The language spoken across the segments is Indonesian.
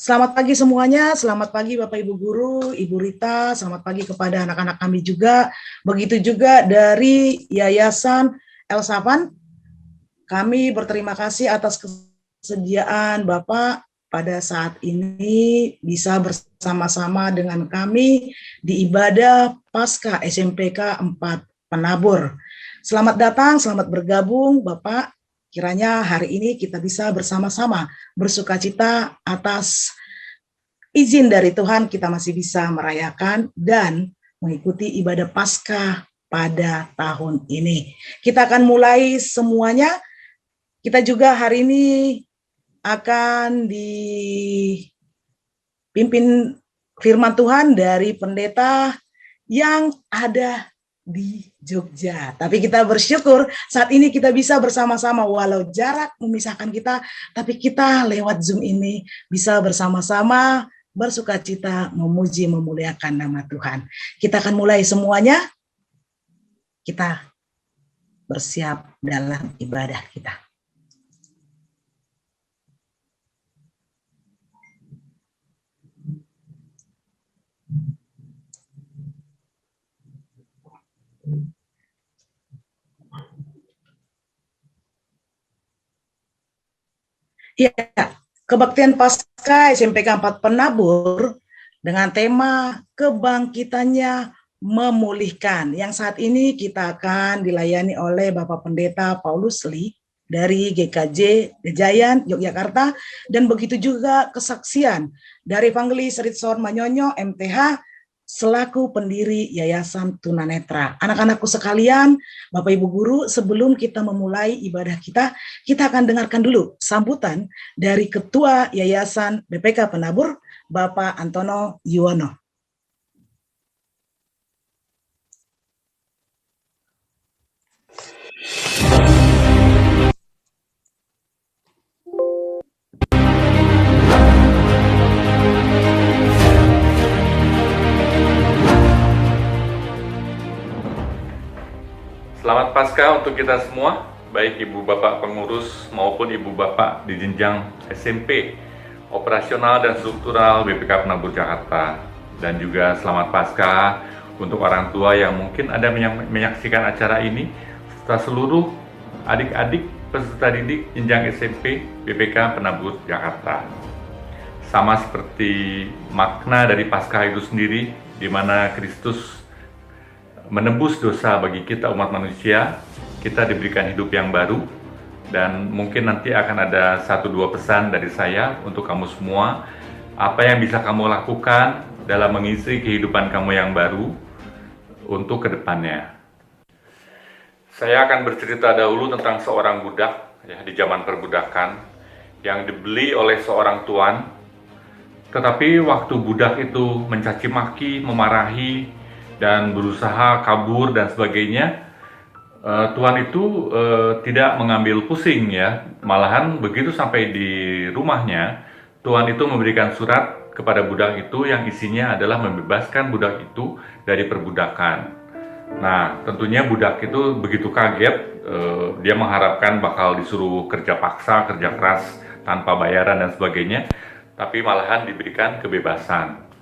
Selamat pagi semuanya, selamat pagi Bapak Ibu Guru, Ibu Rita, selamat pagi kepada anak-anak kami juga. Begitu juga dari Yayasan El Sapan, kami berterima kasih atas kesediaan Bapak pada saat ini bisa bersama-sama dengan kami di ibadah Paskah SMPK 4 Penabur. Selamat datang, selamat bergabung Bapak. Kiranya hari ini kita bisa bersama-sama bersukacita atas izin dari Tuhan kita masih bisa merayakan dan mengikuti ibadah Paskah pada tahun ini. Kita akan mulai semuanya. Kita juga hari ini akan dipimpin firman Tuhan dari pendeta yang ada di Jogja. Tapi kita bersyukur saat ini kita bisa bersama-sama walau jarak memisahkan kita, tapi kita lewat Zoom ini bisa bersama-sama bersukacita memuji memuliakan nama Tuhan. Kita akan mulai semuanya. Kita bersiap dalam ibadah kita. Ya, kebaktian Paskah SMPK 4 Penabur dengan tema kebangkitannya memulihkan. Yang saat ini kita akan dilayani oleh Bapak Pendeta Paulus Lee dari GKJ Gejayan Yogyakarta, dan begitu juga kesaksian dari Evangelis Ritson Manyonyo MTH selaku pendiri Yayasan Tunanetra. Anak-anakku sekalian, Bapak Ibu Guru, sebelum kita memulai ibadah kita akan dengarkan dulu sambutan dari Ketua Yayasan BPK Penabur, Bapak Antono Yuwono. Selamat Paskah untuk kita semua, baik Ibu Bapak pengurus maupun Ibu Bapak di jenjang SMP, operasional dan struktural BPK Penabur Jakarta. Dan juga selamat Paskah untuk orang tua yang mungkin ada menyaksikan acara ini, serta seluruh adik-adik peserta didik jenjang SMP BPK Penabur Jakarta. Sama seperti makna dari Paskah itu sendiri, di mana Kristus menebus dosa bagi kita umat manusia, kita diberikan hidup yang baru, dan mungkin nanti akan ada 1-2 pesan dari saya untuk kamu semua, apa yang bisa kamu lakukan dalam mengisi kehidupan kamu yang baru untuk kedepannya. Saya akan bercerita dahulu tentang seorang budak ya, di zaman perbudakan yang dibeli oleh seorang tuan, tetapi waktu budak itu mencaci maki, memarahi, dan berusaha kabur dan sebagainya, tuan itu tidak mengambil pusing ya, malahan begitu sampai di rumahnya, tuan itu memberikan surat kepada budak itu yang isinya adalah membebaskan budak itu dari perbudakan. Nah, tentunya budak itu begitu kaget, dia mengharapkan bakal disuruh kerja paksa, kerja keras tanpa bayaran dan sebagainya, tapi malahan diberikan kebebasan.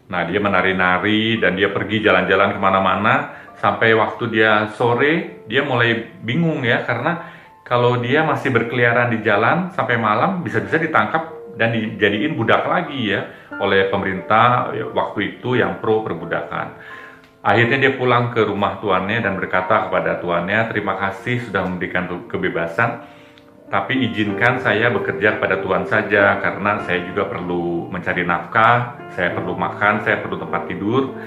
Nah, dia menari-nari dan dia pergi jalan-jalan kemana-mana sampai waktu dia sore, dia mulai bingung ya, karena kalau dia masih berkeliaran di jalan sampai malam bisa-bisa ditangkap dan dijadiin budak lagi ya oleh pemerintah waktu itu yang pro perbudakan. Akhirnya dia pulang ke rumah tuannya dan berkata kepada tuannya, terima kasih sudah memberikan kebebasan, tapi izinkan saya bekerja pada Tuhan saja, karena saya juga perlu mencari nafkah, saya perlu makan, saya perlu tempat tidur,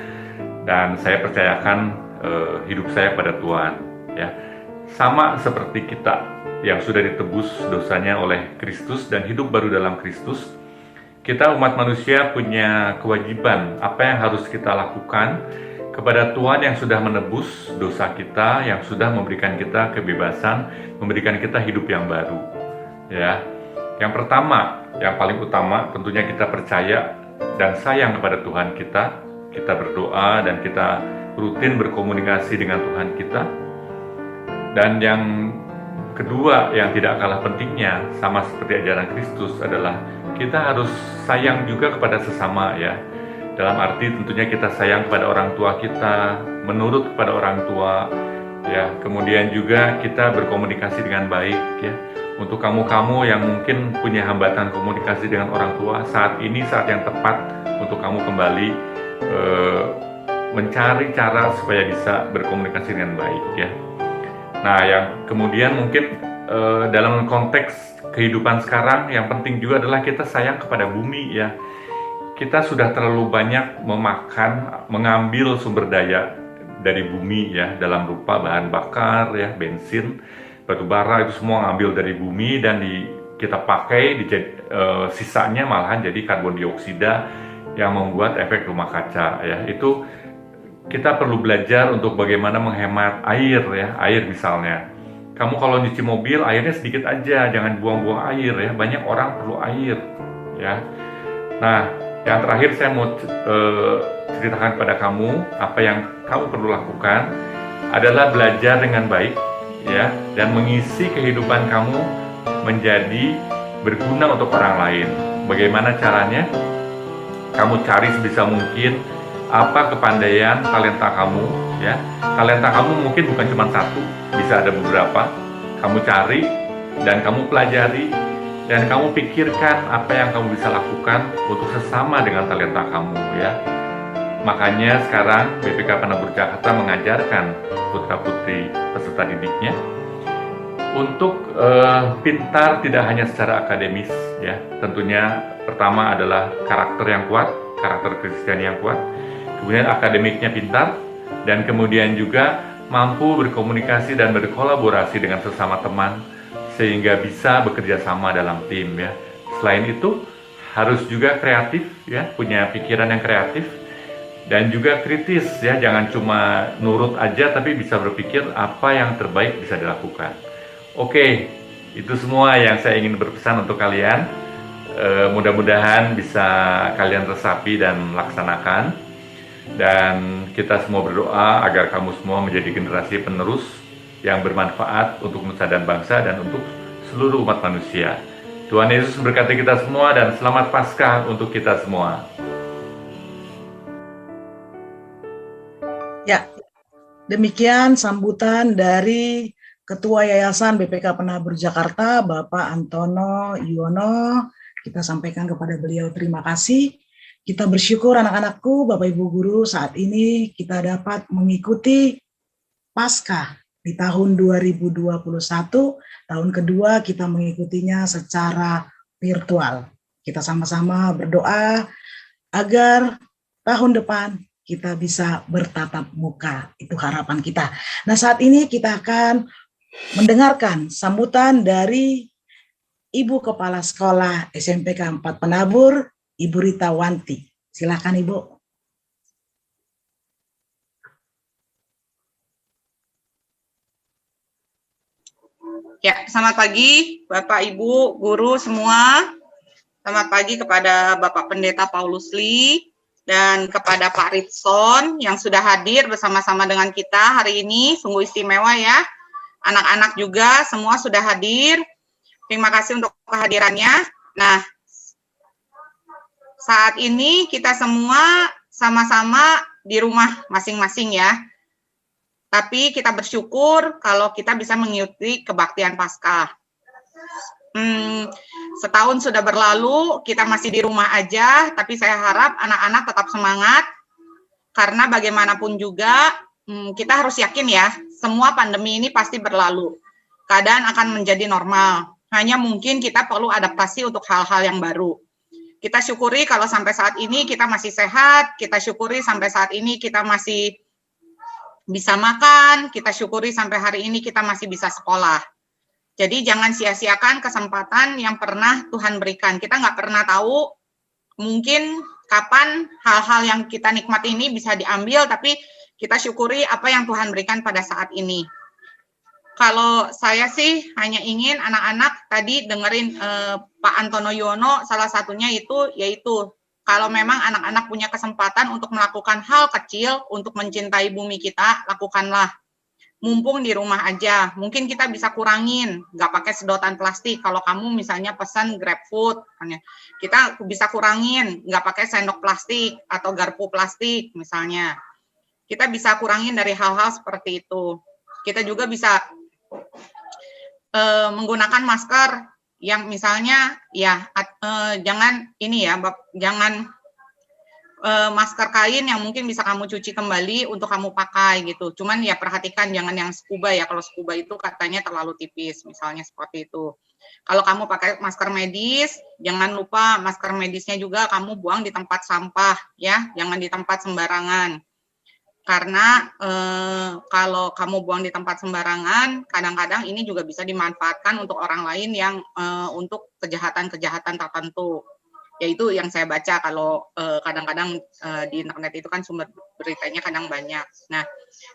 dan saya percayakan hidup saya pada Tuhan. Ya, sama seperti kita yang sudah ditebus dosanya oleh Kristus dan hidup baru dalam Kristus, kita umat manusia punya kewajiban apa yang harus kita lakukan kepada Tuhan yang sudah menebus dosa kita, yang sudah memberikan kita kebebasan, memberikan kita hidup yang baru. Ya, yang pertama, yang paling utama, tentunya kita percaya dan sayang kepada Tuhan kita. Kita berdoa dan kita rutin berkomunikasi dengan Tuhan kita. Dan yang kedua, yang tidak kalah pentingnya, sama seperti ajaran Kristus, adalah kita harus sayang juga kepada sesama ya. Dalam arti tentunya kita sayang kepada orang tua kita, menurut kepada orang tua ya. Kemudian juga kita berkomunikasi dengan baik ya. Untuk kamu-kamu yang mungkin punya hambatan komunikasi dengan orang tua, saat ini saat yang tepat untuk kamu kembali mencari cara supaya bisa berkomunikasi dengan baik ya. Nah, yang kemudian mungkin dalam konteks kehidupan sekarang yang penting juga adalah kita sayang kepada bumi ya. Kita sudah terlalu banyak mengambil sumber daya dari bumi ya, dalam rupa bahan bakar ya, bensin, batu bara, itu semua ngambil dari bumi dan kita pakai, sisanya malahan jadi karbon dioksida yang membuat efek rumah kaca ya. Itu kita perlu belajar untuk bagaimana menghemat air ya, air misalnya. Kamu kalau nyuci mobil airnya sedikit aja, jangan buang-buang air ya. Banyak orang perlu air ya. Nah, yang terakhir saya mau ceritakan kepada kamu apa yang kamu perlu lakukan adalah belajar dengan baik ya, dan mengisi kehidupan kamu menjadi berguna untuk orang lain. Bagaimana caranya? Kamu cari sebisa mungkin apa kepandaian talenta kamu ya. Talenta kamu mungkin bukan cuma satu, bisa ada beberapa. Kamu cari dan kamu pelajari dan kamu pikirkan apa yang kamu bisa lakukan untuk sesama dengan talenta kamu ya. Makanya sekarang BPK Penabur Jakarta mengajarkan putra-putri peserta didiknya untuk pintar tidak hanya secara akademis ya. Tentunya pertama adalah karakter yang kuat, karakter Kristen yang kuat. Kemudian akademiknya pintar, dan kemudian juga mampu berkomunikasi dan berkolaborasi dengan sesama teman sehingga bisa bekerja sama dalam tim ya. Selain itu harus juga kreatif ya, punya pikiran yang kreatif dan juga kritis ya, jangan cuma nurut aja tapi bisa berpikir apa yang terbaik bisa dilakukan. Oke, itu semua yang saya ingin berpesan untuk kalian. Mudah-mudahan bisa kalian resapi dan laksanakan. Dan kita semua berdoa agar kamu semua menjadi generasi penerus yang bermanfaat untuk nusa dan bangsa dan untuk seluruh umat manusia. Tuhan Yesus memberkati kita semua dan selamat Paskah untuk kita semua. Ya, demikian sambutan dari Ketua Yayasan BPK Penabur Jakarta, Bapak Antono Yuwono. Kita sampaikan kepada beliau terima kasih. Kita bersyukur anak-anakku, Bapak Ibu Guru, saat ini kita dapat mengikuti Paskah di tahun 2021, tahun kedua kita mengikutinya secara virtual. Kita sama-sama berdoa agar tahun depan kita bisa bertatap muka, itu harapan kita. Nah, saat ini kita akan mendengarkan sambutan dari Ibu Kepala Sekolah SMPK 4 Penabur, Ibu Rita Wanti. Silakan Ibu. Ya, selamat pagi Bapak Ibu Guru semua. Selamat pagi kepada Bapak Pendeta Paulus Lee dan kepada Pak Ritson yang sudah hadir bersama-sama dengan kita hari ini. Sungguh istimewa ya. Anak-anak juga semua sudah hadir. Terima kasih untuk kehadirannya. Nah, saat ini kita semua sama-sama di rumah masing-masing ya. Tapi kita bersyukur kalau kita bisa mengikuti kebaktian Paskah. Setahun sudah berlalu, kita masih di rumah aja, tapi saya harap anak-anak tetap semangat, karena bagaimanapun juga kita harus yakin ya, semua pandemi ini pasti berlalu. Keadaan akan menjadi normal, hanya mungkin kita perlu adaptasi untuk hal-hal yang baru. Kita syukuri kalau sampai saat ini kita masih sehat, kita syukuri sampai saat ini kita masih bisa makan, kita syukuri sampai hari ini kita masih bisa sekolah. Jadi jangan sia-siakan kesempatan yang pernah Tuhan berikan. Kita nggak pernah tahu mungkin kapan hal-hal yang kita nikmati ini bisa diambil, tapi kita syukuri apa yang Tuhan berikan pada saat ini. Kalau saya sih hanya ingin anak-anak tadi dengerin Pak Antono Yuwono, salah satunya yaitu kalau memang anak-anak punya kesempatan untuk melakukan hal kecil untuk mencintai bumi kita, lakukanlah. mumpung di rumah aja, mungkin kita bisa kurangin, nggak pakai sedotan plastik. Kalau kamu misalnya pesan GrabFood, kita bisa kurangin, nggak pakai sendok plastik atau garpu plastik misalnya. Kita bisa kurangin dari hal-hal seperti itu. Kita juga bisa menggunakan masker yang misalnya ya jangan ini ya, jangan masker kain yang mungkin bisa kamu cuci kembali untuk kamu pakai gitu. Cuman ya perhatikan jangan yang scuba ya. Kalau scuba itu katanya terlalu tipis, misalnya seperti itu. Kalau kamu pakai masker medis, jangan lupa masker medisnya juga kamu buang di tempat sampah ya, jangan di tempat sembarangan. Karena kalau kamu buang di tempat sembarangan, kadang-kadang ini juga bisa dimanfaatkan untuk orang lain yang untuk kejahatan-kejahatan tertentu. Yaitu yang saya baca kalau kadang-kadang di internet itu kan sumber beritanya kadang banyak. Nah,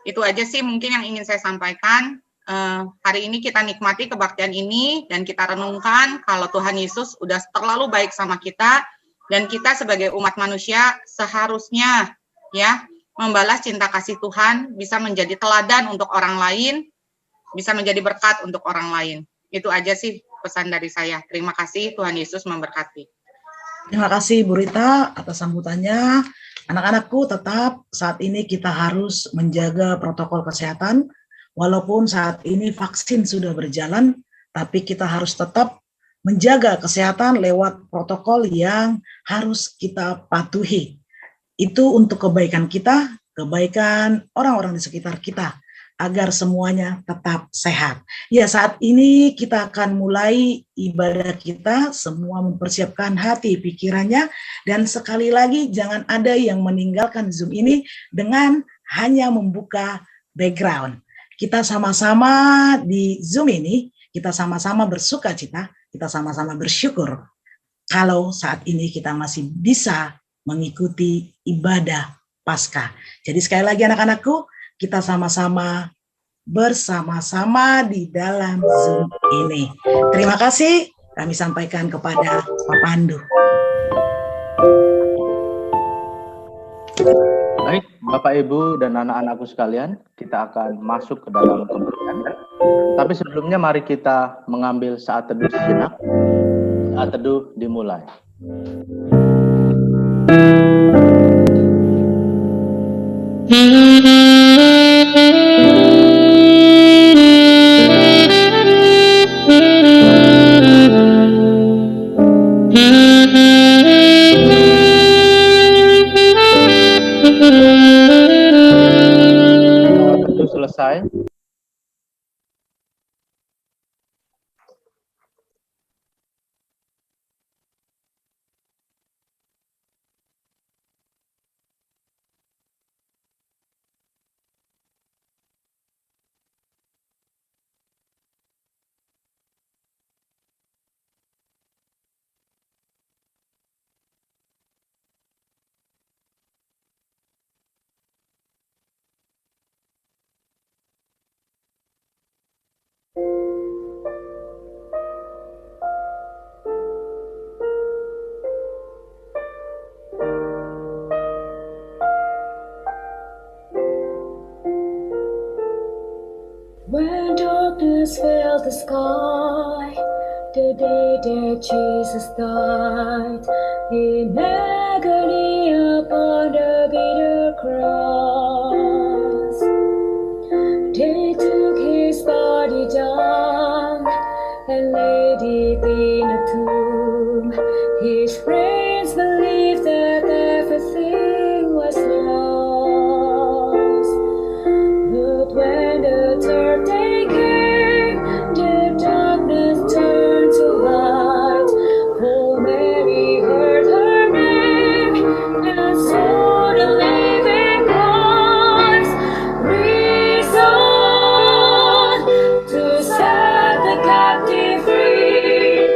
itu aja sih mungkin yang ingin saya sampaikan. Hari ini kita nikmati kebaktian ini dan kita renungkan kalau Tuhan Yesus udah terlalu baik sama kita dan kita sebagai umat manusia seharusnya ya membalas cinta kasih Tuhan, bisa menjadi teladan untuk orang lain, bisa menjadi berkat untuk orang lain. Itu aja sih pesan dari saya. Terima kasih, Tuhan Yesus memberkati. Terima kasih Bu Rita atas sambutannya. Anak-anakku, tetap saat ini kita harus menjaga protokol kesehatan. Walaupun saat ini vaksin sudah berjalan, tapi kita harus tetap menjaga kesehatan lewat protokol yang harus kita patuhi. Itu untuk kebaikan kita, kebaikan orang-orang di sekitar kita, agar semuanya tetap sehat. Ya, saat ini kita akan mulai ibadah kita, semua mempersiapkan hati pikirannya, dan sekali lagi jangan ada yang meninggalkan Zoom ini dengan hanya membuka background. Kita sama-sama di Zoom ini, kita sama-sama bersuka cita, kita sama-sama bersyukur kalau saat ini kita masih bisa mengikuti ibadah Paskah. Jadi sekali lagi anak-anakku, kita sama-sama bersama-sama di dalam Zoom ini. Terima kasih kami sampaikan kepada Pak Pandu. Baik, Bapak Ibu dan anak-anakku sekalian, kita akan masuk ke dalam pemberian. Tapi sebelumnya mari kita mengambil saat teduh sejenak. Saat teduh dimulai. Saat teduh selesai. When darkness filled the sky, the day that Jesus died, in agony upon the bitter cross, they took his body down and laid it in a tomb. His friends believed that everything was lost, but when the third day came, the darkness turned to light. For Mary heard her name and saw the living Christ risen to set the captive free.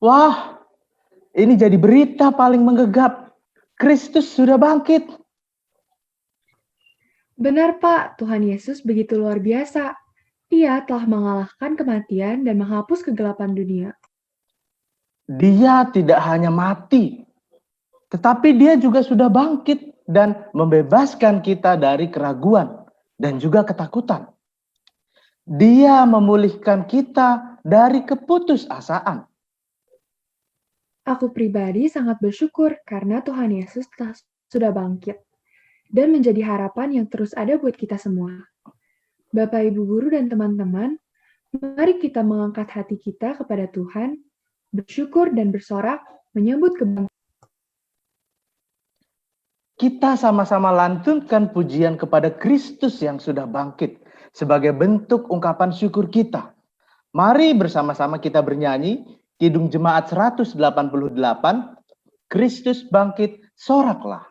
Wah, ini jadi berita paling menggegap. Kristus sudah bangkit. Benar, Pak. Tuhan Yesus begitu luar biasa. Ia telah mengalahkan kematian dan menghapus kegelapan dunia. Dia tidak hanya mati, tetapi dia juga sudah bangkit dan membebaskan kita dari keraguan dan juga ketakutan. Dia memulihkan kita dari keputusasaan. Aku pribadi sangat bersyukur karena Tuhan Yesus sudah bangkit dan menjadi harapan yang terus ada buat kita semua. Bapak, Ibu Guru, dan teman-teman, mari kita mengangkat hati kita kepada Tuhan, bersyukur dan bersorak menyambut kebangkitan. Kita sama-sama lantunkan pujian kepada Kristus yang sudah bangkit sebagai bentuk ungkapan syukur kita. Mari bersama-sama kita bernyanyi Kidung Jemaat 188, Kristus bangkit, soraklah.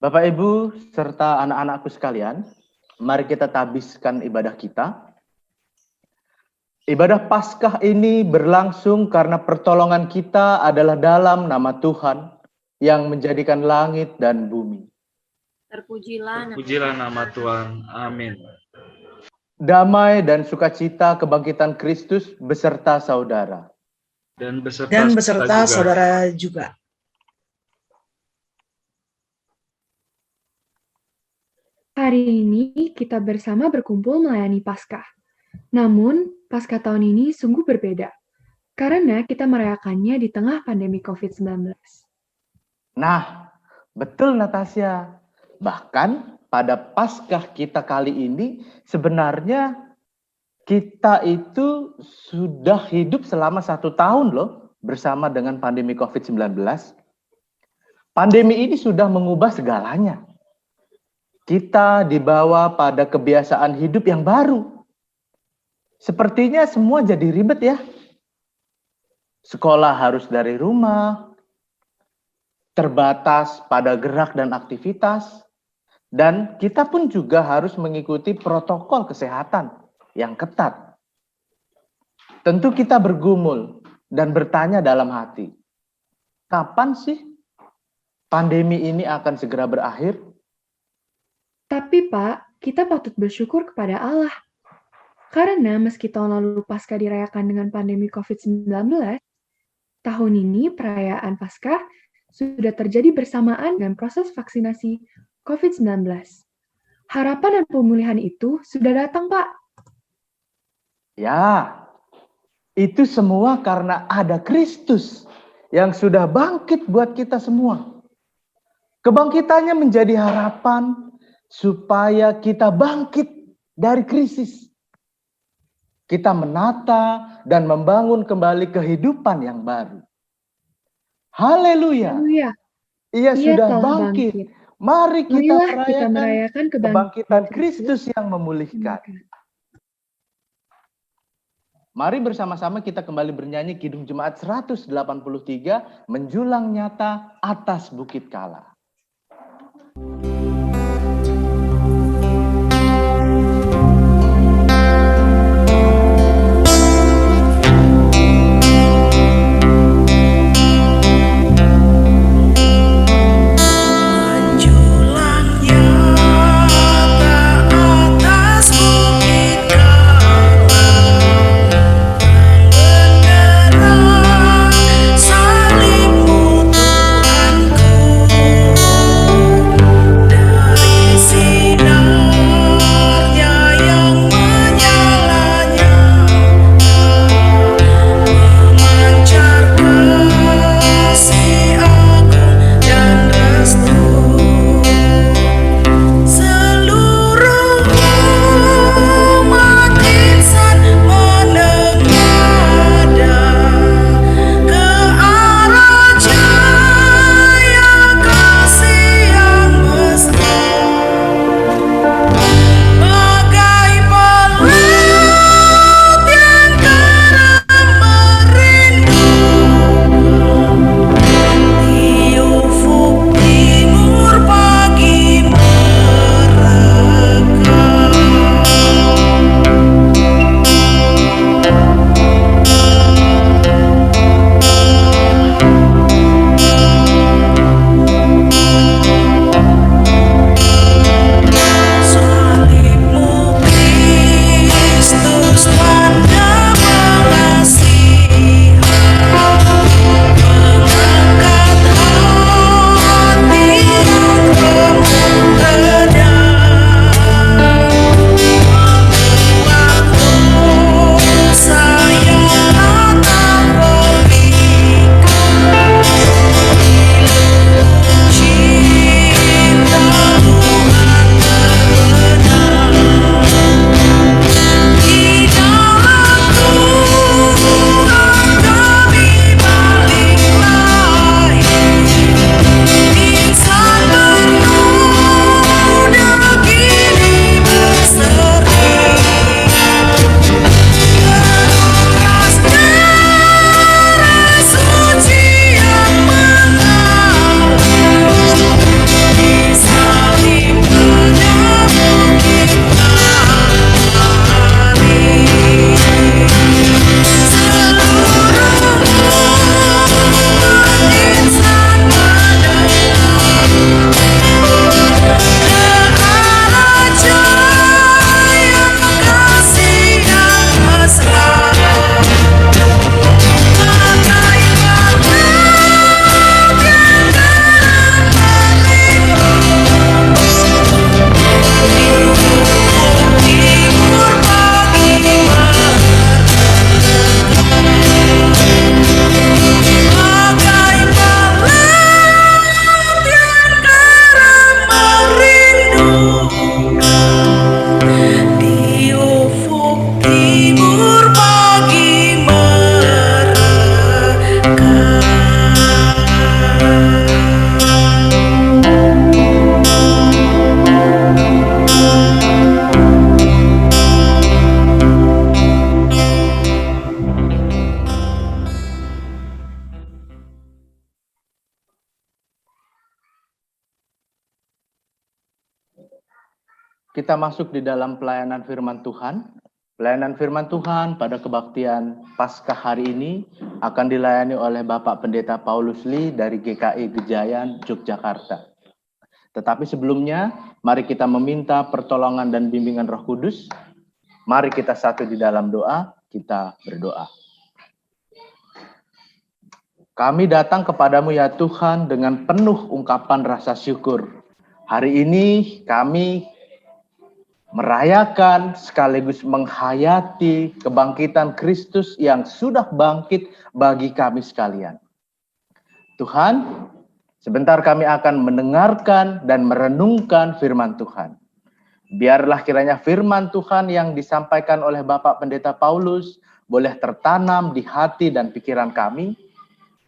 Bapak, Ibu, serta anak-anakku sekalian, mari kita tabiskan ibadah kita. Ibadah Paskah ini berlangsung karena pertolongan kita adalah dalam nama Tuhan yang menjadikan langit dan bumi. Terpujilah nama Tuhan. Amin. Damai dan sukacita kebangkitan Kristus beserta saudara. Dan beserta saudara juga. Hari ini kita bersama berkumpul melayani Paskah. Namun, Paskah tahun ini sungguh berbeda, karena kita merayakannya di tengah pandemi COVID-19. Nah, betul Natasha. Bahkan pada Paskah kita kali ini, sebenarnya kita itu sudah hidup selama 1 tahun loh, bersama dengan pandemi COVID-19. Pandemi ini sudah mengubah segalanya. Kita dibawa pada kebiasaan hidup yang baru. Sepertinya semua jadi ribet ya. sekolah harus dari rumah, terbatas pada gerak dan aktivitas, dan kita pun juga harus mengikuti protokol kesehatan yang ketat. Tentu kita bergumul dan bertanya dalam hati, kapan sih pandemi ini akan segera berakhir? Tapi Pak, kita patut bersyukur kepada Allah. Karena meski tahun lalu Paskah dirayakan dengan pandemi COVID-19, tahun ini perayaan Paskah sudah terjadi bersamaan dengan proses vaksinasi COVID-19. Harapan dan pemulihan itu sudah datang, Pak. Ya, itu semua karena ada Kristus yang sudah bangkit buat kita semua. Kebangkitannya menjadi harapan supaya kita bangkit dari krisis. Kita menata dan membangun kembali kehidupan yang baru. Haleluya. Haleluya. Ia sudah telah bangkit. Mari kita Marilah kita merayakan kebangkitan Kristus yang memulihkan. Mari bersama-sama kita kembali bernyanyi Kidung Jemaat 183, Menjulang Nyata Atas Bukit Kala. Salibmu Tuhanku, Kita masuk di dalam pelayanan firman Tuhan. Pelayanan firman Tuhan pada kebaktian Paskah hari ini akan dilayani oleh Bapak Pendeta Paulus Lee dari GKI Gejayan, Yogyakarta. Tetapi sebelumnya, mari kita meminta pertolongan dan bimbingan Roh Kudus. Mari kita satu di dalam doa, kita berdoa. Kami datang kepadamu ya Tuhan dengan penuh ungkapan rasa syukur. Hari ini kami merayakan sekaligus menghayati kebangkitan Kristus yang sudah bangkit bagi kami sekalian. Tuhan, sebentar kami akan mendengarkan dan merenungkan firman Tuhan. Biarlah kiranya firman Tuhan yang disampaikan oleh Bapak Pendeta Paulus boleh tertanam di hati dan pikiran kami.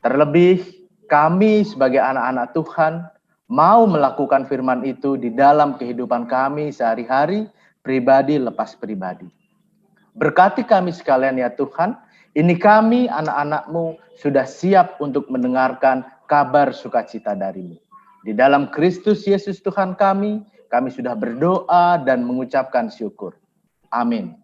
Terlebih kami sebagai anak-anak Tuhan mau melakukan firman itu di dalam kehidupan kami sehari-hari, pribadi lepas pribadi. Berkati kami sekalian ya Tuhan, ini kami anak-anak-Mu sudah siap untuk mendengarkan kabar sukacita dari-Mu. Di dalam Kristus Yesus Tuhan kami sudah berdoa dan mengucapkan syukur. Amin.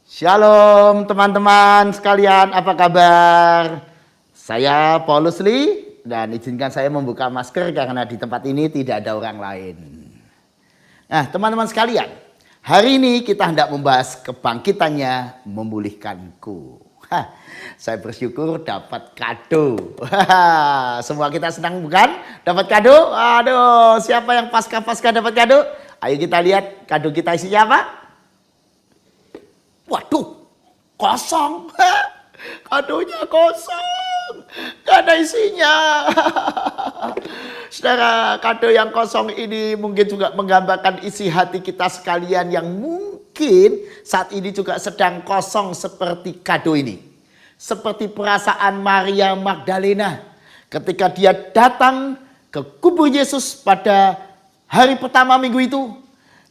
Shalom teman-teman sekalian, apa kabar? Saya Paulus Lee dan izinkan saya membuka masker karena di tempat ini tidak ada orang lain. Nah teman-teman sekalian, hari ini kita hendak membahas kebangkitannya memulihkanku. Saya bersyukur dapat kado. Semua kita senang bukan? Dapat kado? Aduh, siapa yang pasca dapat kado? Ayo kita lihat kado kita isinya apa? Waduh, kosong. Kadonya kosong. Gak ada isinya. Saudara, kado yang kosong ini mungkin juga menggambarkan isi hati kita sekalian yang mungkin saat ini juga sedang kosong seperti kado ini. Seperti perasaan Maria Magdalena ketika dia datang ke kubur Yesus pada hari pertama minggu itu.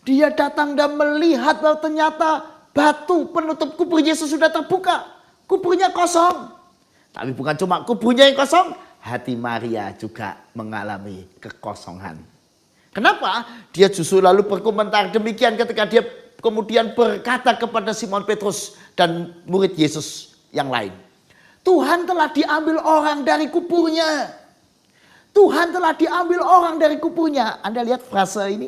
Dia datang dan melihat bahwa ternyata batu penutup kubur Yesus sudah terbuka. Kuburnya kosong. Tapi bukan cuma kuburnya yang kosong, hati Maria juga mengalami kekosongan. Kenapa? Dia justru lalu berkomentar demikian ketika dia kemudian berkata kepada Simon Petrus dan murid Yesus yang lain. Tuhan telah diambil orang dari kuburnya. Tuhan telah diambil orang dari kuburnya. Anda lihat frase ini?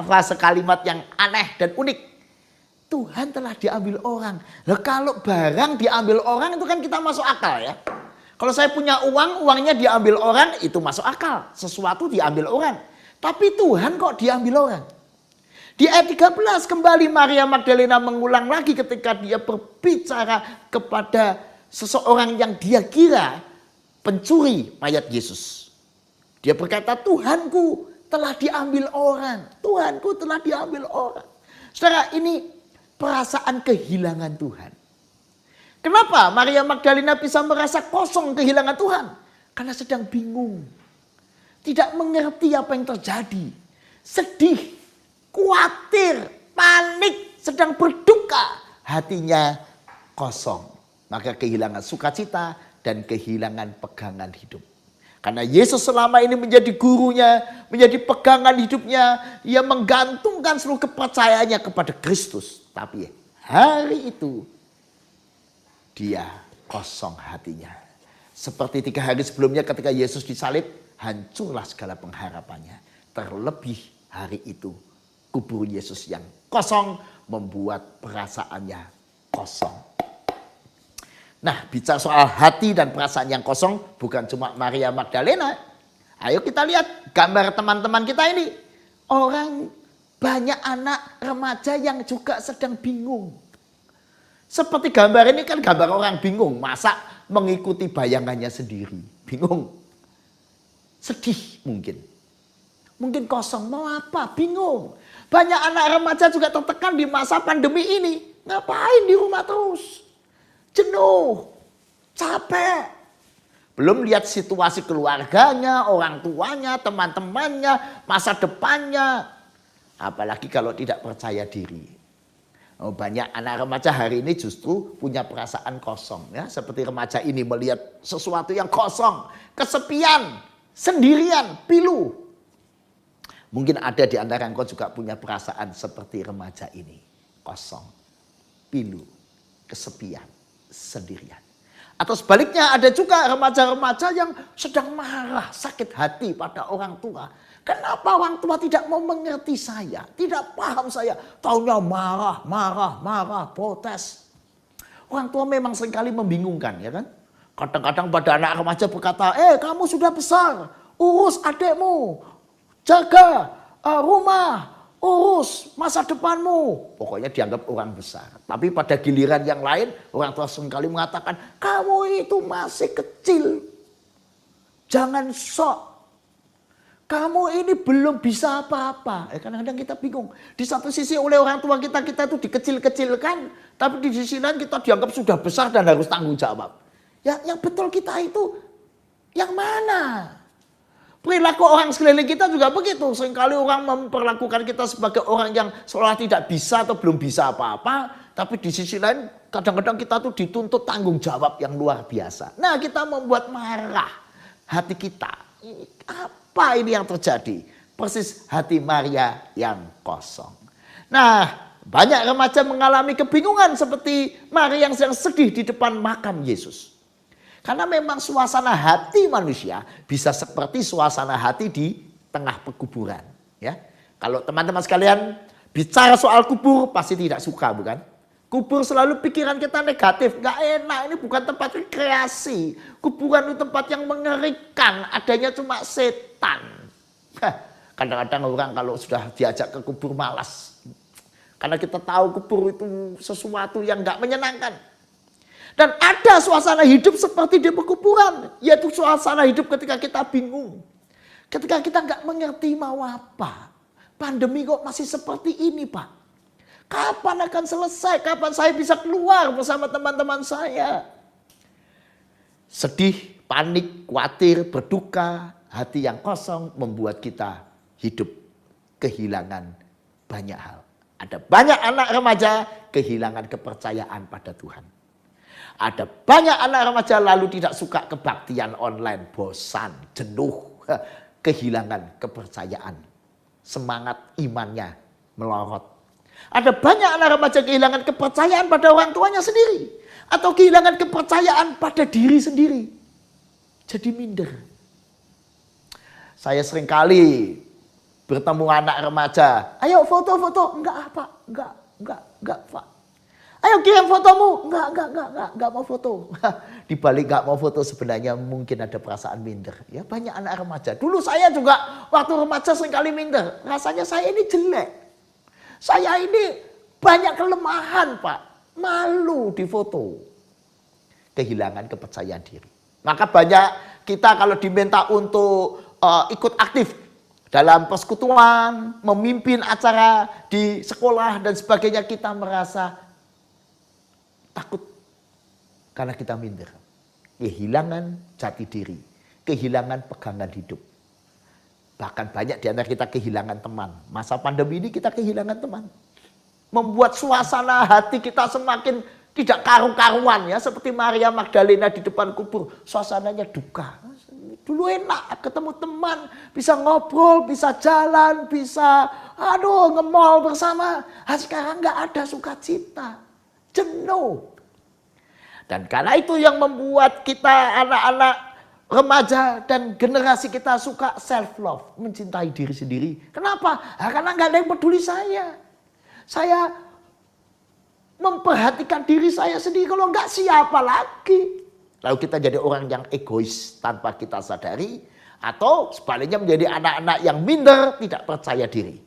Frase kalimat yang aneh dan unik. Tuhan telah diambil orang. Nah, kalau barang diambil orang itu kan kita masuk akal ya. Kalau saya punya uang, uangnya diambil orang itu masuk akal. Sesuatu diambil orang. Tapi Tuhan kok diambil orang? Di ayat 13 kembali Maria Magdalena mengulang lagi ketika dia berbicara kepada seseorang yang dia kira pencuri mayat Yesus. Dia berkata, Tuhanku telah diambil orang. Tuhanku telah diambil orang. Saudara, ini perasaan kehilangan Tuhan. Kenapa Maria Magdalena bisa merasa kosong kehilangan Tuhan? Karena sedang bingung. Tidak mengerti apa yang terjadi. Sedih, khawatir, panik, sedang berduka. Hatinya kosong. Maka kehilangan sukacita dan kehilangan pegangan hidup. Karena Yesus selama ini menjadi gurunya, menjadi pegangan hidupnya. Ia menggantungkan seluruh kepercayaannya kepada Kristus. Tapi hari itu dia kosong hatinya. Seperti 3 hari sebelumnya ketika Yesus disalib, hancurlah segala pengharapannya. Terlebih hari itu kubur Yesus yang kosong membuat perasaannya kosong. Nah, bicara soal hati dan perasaan yang kosong bukan cuma Maria Magdalena. Ayo kita lihat gambar teman-teman kita ini. Banyak anak remaja yang juga sedang bingung. Seperti gambar ini kan gambar orang bingung. Masa mengikuti bayangannya sendiri. Bingung. Sedih mungkin. Mungkin kosong. Mau apa? Bingung. Banyak anak remaja juga tertekan di masa pandemi ini. Ngapain di rumah terus? Jenuh. Capek. Belum lihat situasi keluarganya, orang tuanya, teman-temannya, masa depannya. Apalagi kalau tidak percaya diri. Oh, banyak anak remaja hari ini justru punya perasaan kosong ya, seperti remaja ini melihat sesuatu yang kosong, kesepian, sendirian, pilu. Mungkin ada di antara engkau juga punya perasaan seperti remaja ini, kosong, pilu, kesepian, sendirian. Atau sebaliknya ada juga remaja-remaja yang sedang marah, sakit hati pada orang tua. Kenapa orang tua tidak mau mengerti saya, tidak paham saya, taunya marah, protes. Orang tua memang seringkali membingungkan, ya kan? Kadang-kadang pada anak remaja berkata, kamu sudah besar, urus adekmu, jaga rumah, urus masa depanmu. Pokoknya dianggap orang besar. Tapi pada giliran yang lain, orang tua seringkali mengatakan, kamu itu masih kecil, jangan sok. Kamu ini belum bisa apa-apa. Kadang-kadang kita bingung. Di satu sisi oleh orang tua kita itu dikecil-kecilkan. Tapi di sisi lain kita dianggap sudah besar dan harus tanggung jawab. Ya, yang betul kita itu yang mana? Perilaku orang sekeliling kita juga begitu. Seringkali orang memperlakukan kita sebagai orang yang seolah tidak bisa atau belum bisa apa-apa. Tapi di sisi lain kadang-kadang kita tuh dituntut tanggung jawab yang luar biasa. Nah, kita membuat marah hati kita. Apa ini yang terjadi? Persis hati Maria yang kosong. Nah, banyak remaja mengalami kebingungan seperti Maria yang sedang sedih di depan makam Yesus. Karena memang suasana hati manusia bisa seperti suasana hati di tengah pekuburan. Ya, kalau teman-teman sekalian bicara soal kubur pasti tidak suka, bukan? Kubur selalu pikiran kita negatif, nggak enak, ini bukan tempat rekreasi. Kuburan itu tempat yang mengerikan, adanya cuma setan. Kadang-kadang orang kalau sudah diajak ke kubur malas. Karena kita tahu kubur itu sesuatu yang nggak menyenangkan. Dan ada suasana hidup seperti di pekuburan, yaitu suasana hidup ketika kita bingung. Ketika kita nggak mengerti mau apa. Pandemi kok masih seperti ini, Pak? Kapan akan selesai? Kapan saya bisa keluar bersama teman-teman saya? Sedih, panik, khawatir, berduka, hati yang kosong membuat kita hidup kehilangan banyak hal. Ada banyak anak remaja kehilangan kepercayaan pada Tuhan. Ada banyak anak remaja lalu tidak suka kebaktian online, bosan, jenuh, kehilangan kepercayaan. Semangat imannya melorot. Ada banyak anak remaja kehilangan kepercayaan pada orang tuanya sendiri. Atau kehilangan kepercayaan pada diri sendiri. Jadi minder. Saya seringkali bertemu anak remaja. Ayo foto-foto. Enggak Pak. Enggak Pak. Ayo kirim fotomu. Enggak mau foto. Di balik enggak mau foto sebenarnya mungkin ada perasaan minder. Ya, banyak anak remaja. Dulu saya juga waktu remaja seringkali minder. Rasanya saya ini jelek. Saya ini banyak kelemahan, Pak. Malu di foto. Kehilangan kepercayaan diri. Maka banyak kita kalau diminta untuk ikut aktif dalam persekutuan, memimpin acara di sekolah dan sebagainya, kita merasa takut karena kita minder. Kehilangan jati diri, kehilangan pegangan hidup. Bahkan banyak di antara kita kehilangan teman. Masa pandemi ini kita kehilangan teman. Membuat suasana hati kita semakin tidak karu-karuan ya. Seperti Maria Magdalena di depan kubur. Suasananya duka. Dulu enak ketemu teman. Bisa ngobrol, bisa jalan, bisa nge-mall bersama. Sekarang nggak ada sukacita. Jenuh. Dan karena itu yang membuat kita anak-anak remaja dan generasi kita suka self love, mencintai diri sendiri. Kenapa? Karena nggak ada yang peduli saya. Saya memperhatikan diri saya sendiri. Kalau nggak siapa lagi? Lalu kita jadi orang yang egois tanpa kita sadari, atau sebaliknya menjadi anak-anak yang minder, tidak percaya diri.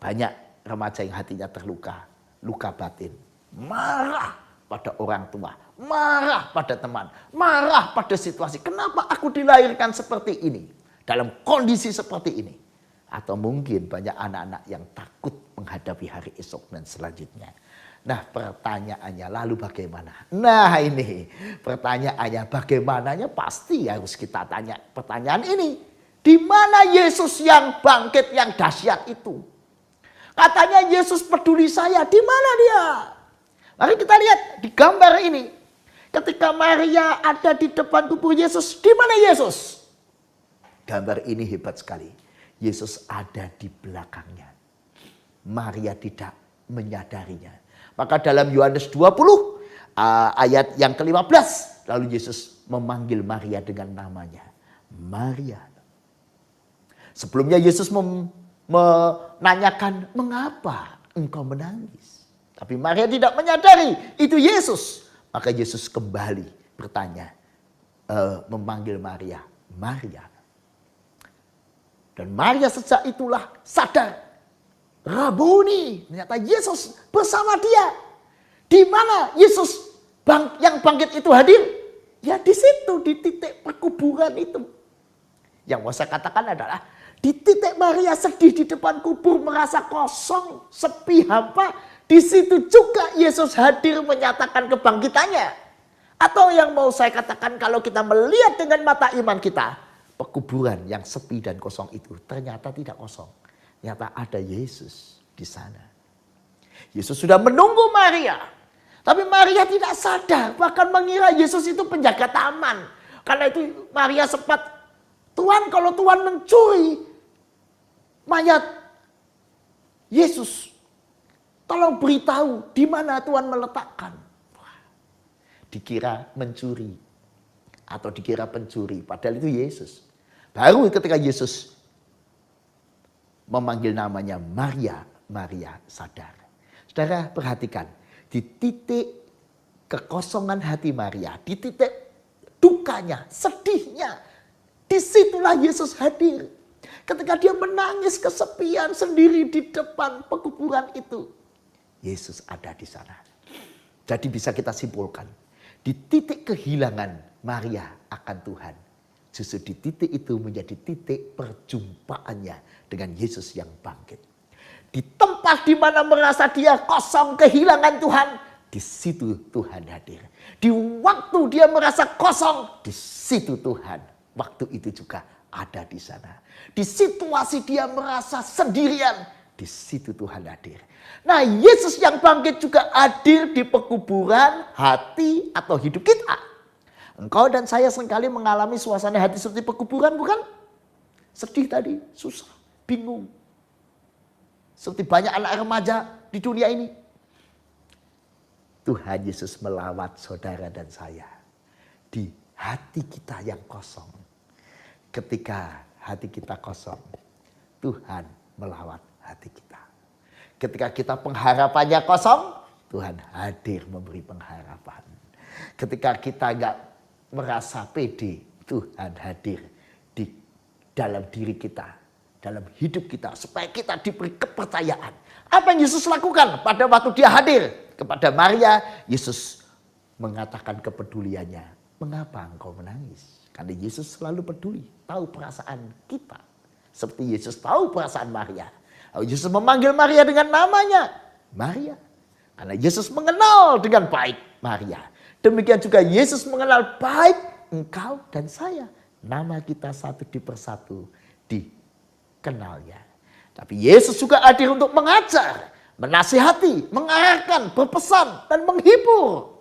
Banyak remaja yang hatinya terluka, luka batin, marah pada orang tua, marah pada teman, marah pada situasi. Kenapa aku dilahirkan seperti ini? Dalam kondisi seperti ini. Atau mungkin banyak anak-anak yang takut menghadapi hari esok dan selanjutnya. Nah, pertanyaannya lalu bagaimana? Nah, ini pertanyaannya bagaimananya pasti harus kita tanya pertanyaan ini. Di mana Yesus yang bangkit yang dahsyat itu? Katanya Yesus peduli saya. Di mana dia? Mari kita lihat di gambar ini. Ketika Maria ada di depan kubur Yesus, di mana Yesus? Gambar ini hebat sekali. Yesus ada di belakangnya. Maria tidak menyadarinya. Maka dalam Yohanes 20 ayat yang ke-15, lalu Yesus memanggil Maria dengan namanya. Maria. Sebelumnya Yesus menanyakan, mengapa engkau menangis? Tapi Maria tidak menyadari itu Yesus. Maka Yesus kembali bertanya, memanggil Maria, Maria. Dan Maria sejak itulah sadar, Rabuni, ternyata Yesus bersama dia. Di mana Yesus yang bangkit itu hadir? Ya di situ, di titik perkuburan itu. Yang mau saya katakan adalah, di titik Maria sedih di depan kubur, merasa kosong, sepi, hampa. Di situ juga Yesus hadir menyatakan kebangkitannya. Atau yang mau saya katakan, kalau kita melihat dengan mata iman kita, perkuburan yang sepi dan kosong itu ternyata tidak kosong. Ternyata ada Yesus di sana. Yesus sudah menunggu Maria. Tapi Maria tidak sadar, bahkan mengira Yesus itu penjaga taman. Karena itu Maria sempat, Tuhan, kalau Tuhan mencuri mayat Yesus, tolong beritahu di mana Tuhan meletakkan. Dikira mencuri atau dikira pencuri, padahal itu Yesus. Baru ketika Yesus memanggil namanya Maria, Maria sadar. Saudara perhatikan, di titik kekosongan hati Maria, di titik dukanya, sedihnya, disitulah Yesus hadir. Ketika dia menangis kesepian sendiri di depan pekuburan itu, Yesus ada di sana. Jadi bisa kita simpulkan, di titik kehilangan Maria akan Tuhan, justru di titik itu menjadi titik perjumpaannya dengan Yesus yang bangkit. Di tempat di mana merasa dia kosong, kehilangan Tuhan, di situ Tuhan hadir. Di waktu dia merasa kosong, di situ Tuhan waktu itu juga ada di sana. Di situasi dia merasa sendirian, di situ Tuhan hadir. Nah, Yesus yang bangkit juga hadir di pekuburan hati atau hidup kita. Engkau dan saya seringkali mengalami suasana hati seperti pekuburan, bukan? Sedih tadi, susah, bingung. Seperti banyak anak remaja di dunia ini. Tuhan Yesus melawat saudara dan saya di hati kita yang kosong. Ketika hati kita kosong, Tuhan melawat hati kita. Ketika kita pengharapannya kosong, Tuhan hadir memberi pengharapan. Ketika kita gak merasa pede, Tuhan hadir di dalam diri kita, dalam hidup kita, supaya kita diberi kepercayaan. Apa yang Yesus lakukan pada waktu dia hadir kepada Maria? Yesus mengatakan kepeduliannya. Mengapa engkau menangis? Karena Yesus selalu peduli, tahu perasaan kita. Seperti Yesus tahu perasaan Maria. Lalu Yesus memanggil Maria dengan namanya, Maria. Karena Yesus mengenal dengan baik Maria. Demikian juga Yesus mengenal baik engkau dan saya. Nama kita satu di persatu dikenalnya. Tapi Yesus juga hadir untuk mengajar, menasihati, mengarahkan, berpesan, dan menghibur.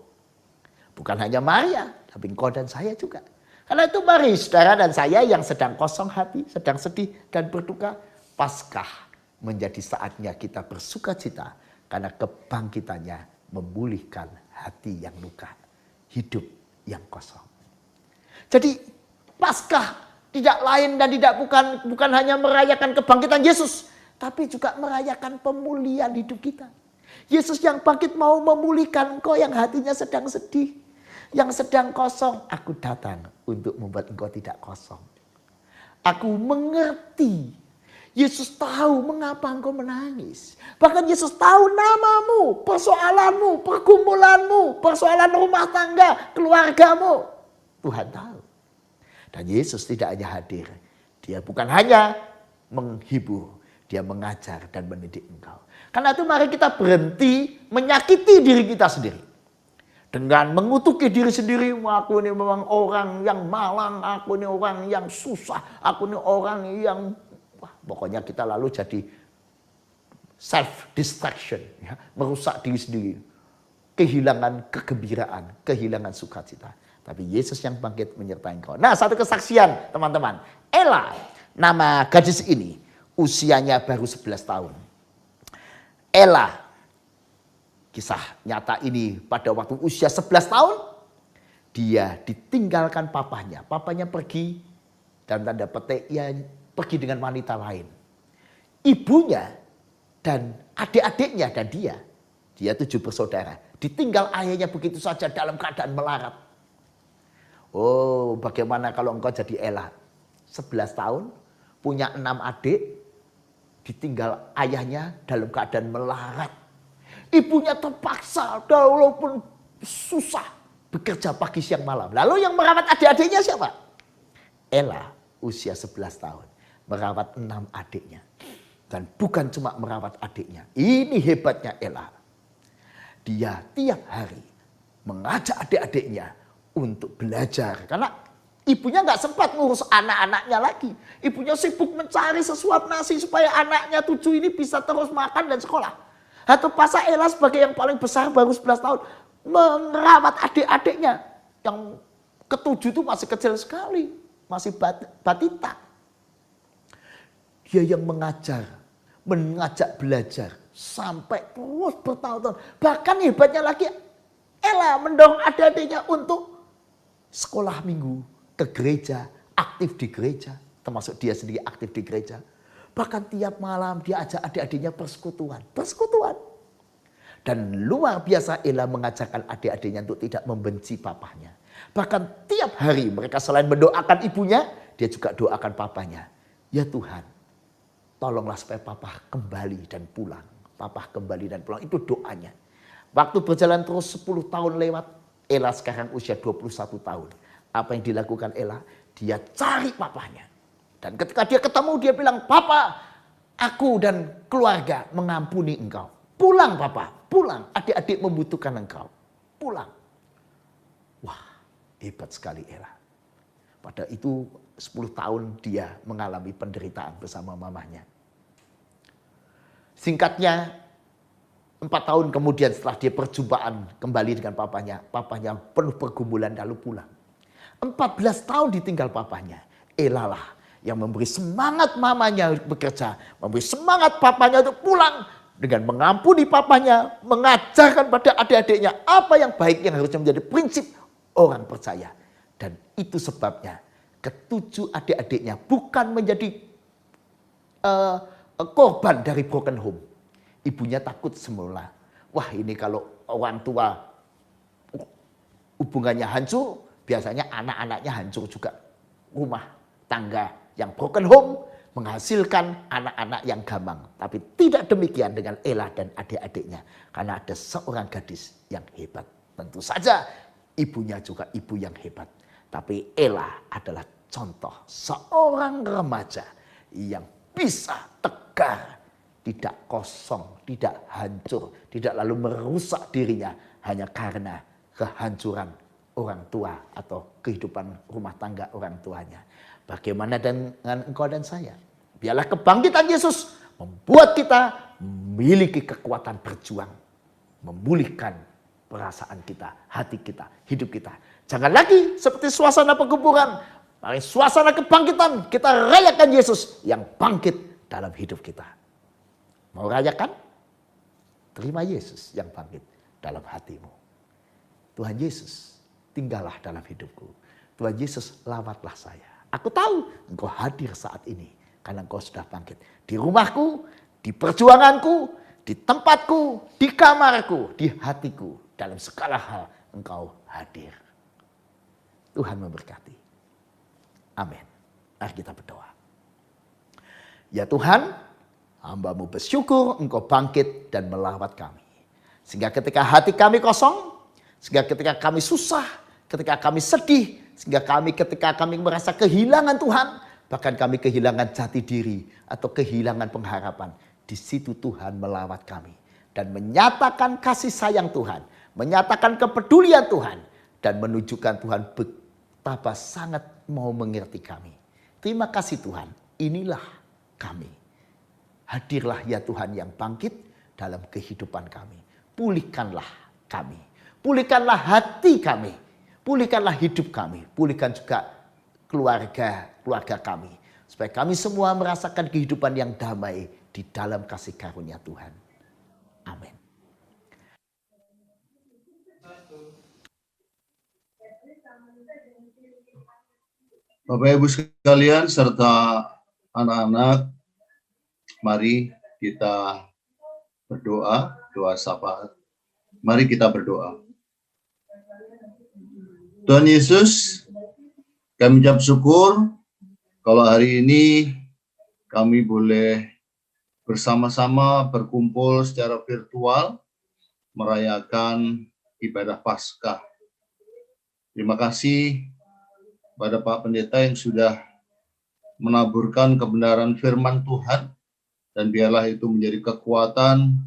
Bukan hanya Maria, tapi engkau dan saya juga. Karena itu mari saudara dan saya yang sedang kosong hati, sedang sedih dan berduka, Paskah menjadi saatnya kita bersuka cita karena kebangkitannya memulihkan hati yang luka, hidup yang kosong. Jadi Paskah tidak lain dan tidak bukan hanya merayakan kebangkitan Yesus, tapi juga merayakan pemulihan hidup kita. Yesus yang bangkit mau memulihkan engkau yang hatinya sedang sedih, yang sedang kosong. Aku datang untuk membuat engkau tidak kosong. Aku mengerti. Yesus tahu mengapa engkau menangis. Bahkan Yesus tahu namamu, persoalanmu, pergumulanmu, persoalan rumah tangga, keluargamu. Tuhan tahu. Dan Yesus tidak hanya hadir. Dia bukan hanya menghibur. Dia mengajar dan mendidik engkau. Karena itu mari kita berhenti menyakiti diri kita sendiri. Dengan mengutuki diri sendiri. Aku ini memang orang yang malang. Aku ini orang yang susah. Aku ini orang yang... Wah, pokoknya kita lalu jadi self distraction, ya, merusak diri sendiri, kehilangan kegembiraan, kehilangan sukacita. Tapi Yesus yang bangkit menyertai engkau. Nah, satu kesaksian teman-teman. Ella, nama gadis ini, usianya baru 11 tahun. Ella, kisah nyata ini pada waktu usia 11 tahun, dia ditinggalkan papahnya. Papahnya pergi, dalam tanda petik, ya pergi dengan wanita lain. Ibunya dan adik-adiknya dan dia 7 bersaudara, ditinggal ayahnya begitu saja dalam keadaan melarat. Oh, bagaimana kalau engkau jadi Ella? 11 tahun, punya 6 adik, ditinggal ayahnya dalam keadaan melarat. Ibunya terpaksa, walaupun susah, bekerja pagi siang malam. Lalu yang merawat adik-adiknya siapa? Ella, usia 11 tahun, merawat 6 adiknya. Dan bukan cuma merawat adiknya, ini hebatnya Ella. Dia tiap hari mengajak adik-adiknya untuk belajar. Karena ibunya nggak sempat ngurus anak-anaknya lagi. Ibunya sibuk mencari sesuap nasi supaya anaknya 7 ini bisa terus makan dan sekolah. Atau pasal Ella sebagai yang paling besar baru 11 tahun merawat adik-adiknya. Yang ke-7 itu masih kecil sekali. Masih batita. Dia yang mengajar, mengajak belajar. Sampai terus bertahun-tahun. Bahkan hebatnya lagi, Ella mendorong adik-adiknya untuk sekolah minggu, ke gereja, aktif di gereja. Termasuk dia sendiri aktif di gereja. Bahkan tiap malam dia ajak adik-adiknya persekutuan. Persekutuan. Dan luar biasa Ella mengajarkan adik-adiknya untuk tidak membenci papahnya. Bahkan tiap hari mereka selain mendoakan ibunya, dia juga doakan papahnya. Ya Tuhan, tolonglah supaya papa kembali dan pulang. Papa kembali dan pulang, itu doanya. Waktu berjalan terus 10 tahun lewat, Ella sekarang usia 21 tahun. Apa yang dilakukan Ella? Dia cari papahnya. Dan ketika dia ketemu, dia bilang, Papa, aku dan keluarga mengampuni engkau. Pulang Papa, pulang. Adik-adik membutuhkan engkau. Pulang. Wah, hebat sekali Ella. Pada itu 10 tahun dia mengalami penderitaan bersama mamanya. Singkatnya, 4 tahun kemudian setelah dia perjumpaan kembali dengan papanya penuh pergumulan lalu pulang. 14 tahun ditinggal papanya. Ella lah yang memberi semangat mamanya bekerja, memberi semangat papanya untuk pulang dengan mengampuni papanya, mengajarkan pada adik-adiknya apa yang baik yang harusnya menjadi prinsip orang percaya. Dan itu sebabnya ke-7 adik-adiknya bukan menjadi korban dari broken home. Ibunya takut semula. Wah, ini kalau orang tua hubungannya hancur, biasanya anak-anaknya hancur juga. Rumah tangga yang broken home menghasilkan anak-anak yang gamang. Tapi tidak demikian dengan Ella dan adik-adiknya. Karena ada seorang gadis yang hebat. Tentu saja ibunya juga ibu yang hebat. Tapi Ella adalah contoh seorang remaja yang bisa tegar, tidak kosong, tidak hancur, tidak lalu merusak dirinya hanya karena kehancuran orang tua atau kehidupan rumah tangga orang tuanya. Bagaimana dengan engkau dan saya? Biarlah kebangkitan Yesus membuat kita memiliki kekuatan berjuang, memulihkan perasaan kita, hati kita, hidup kita. Jangan lagi seperti suasana pekuburan. Mari suasana kebangkitan kita rayakan Yesus yang bangkit dalam hidup kita. Mau rayakan? Terima Yesus yang bangkit dalam hatimu. Tuhan Yesus, tinggallah dalam hidupku. Tuhan Yesus, lawatlah saya. Aku tahu engkau hadir saat ini karena engkau sudah bangkit. Di rumahku, di perjuanganku, di tempatku, di kamarku, di hatiku. Dalam segala hal engkau hadir. Tuhan memberkati. Amin. Mari kita berdoa. Ya Tuhan, hamba-Mu bersyukur engkau bangkit dan melawat kami. Sehingga ketika hati kami kosong, sehingga ketika kami susah, ketika kami sedih, sehingga ketika kami merasa kehilangan Tuhan, bahkan kami kehilangan jati diri atau kehilangan pengharapan, di situ Tuhan melawat kami dan menyatakan kasih sayang Tuhan, menyatakan kepedulian Tuhan dan menunjukkan Tuhan betapa sangat mau mengerti kami. Terima kasih Tuhan, inilah kami. Hadirlah ya Tuhan yang bangkit dalam kehidupan kami. Pulihkanlah kami. Pulihkanlah hati kami. Pulihkanlah hidup kami. Pulihkan juga keluarga kami. Supaya kami semua merasakan kehidupan yang damai di dalam kasih karunia Tuhan. Amin. Bapak Ibu sekalian serta anak-anak, mari kita berdoa, doa syafaat. Mari kita berdoa. Tuhan Yesus, kami ucap syukur kalau hari ini kami boleh bersama-sama berkumpul secara virtual merayakan ibadah Paskah. Terima kasih pada Pak Pendeta yang sudah menaburkan kebenaran firman Tuhan, dan biarlah itu menjadi kekuatan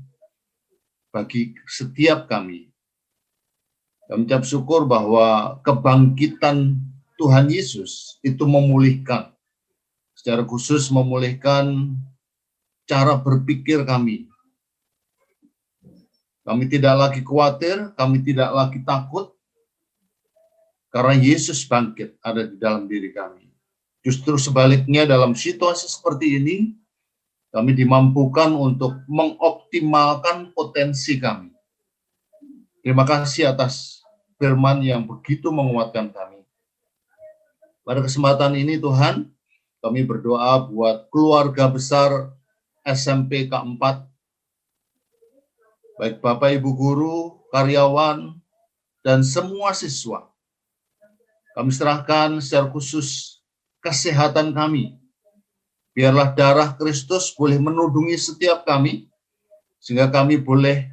bagi setiap kami. Kami ucap syukur bahwa kebangkitan Tuhan Yesus itu memulihkan, secara khusus memulihkan cara berpikir kami. Kami tidak lagi khawatir, kami tidak lagi takut, karena Yesus bangkit ada di dalam diri kami. Justru sebaliknya dalam situasi seperti ini, kami dimampukan untuk mengoptimalkan potensi kami. Terima kasih atas firman yang begitu menguatkan kami. Pada kesempatan ini Tuhan, kami berdoa buat keluarga besar SMP K4, baik Bapak Ibu guru, karyawan, dan semua siswa. Kami serahkan secara khusus kesehatan kami. Biarlah darah Kristus boleh menudungi setiap kami, sehingga kami boleh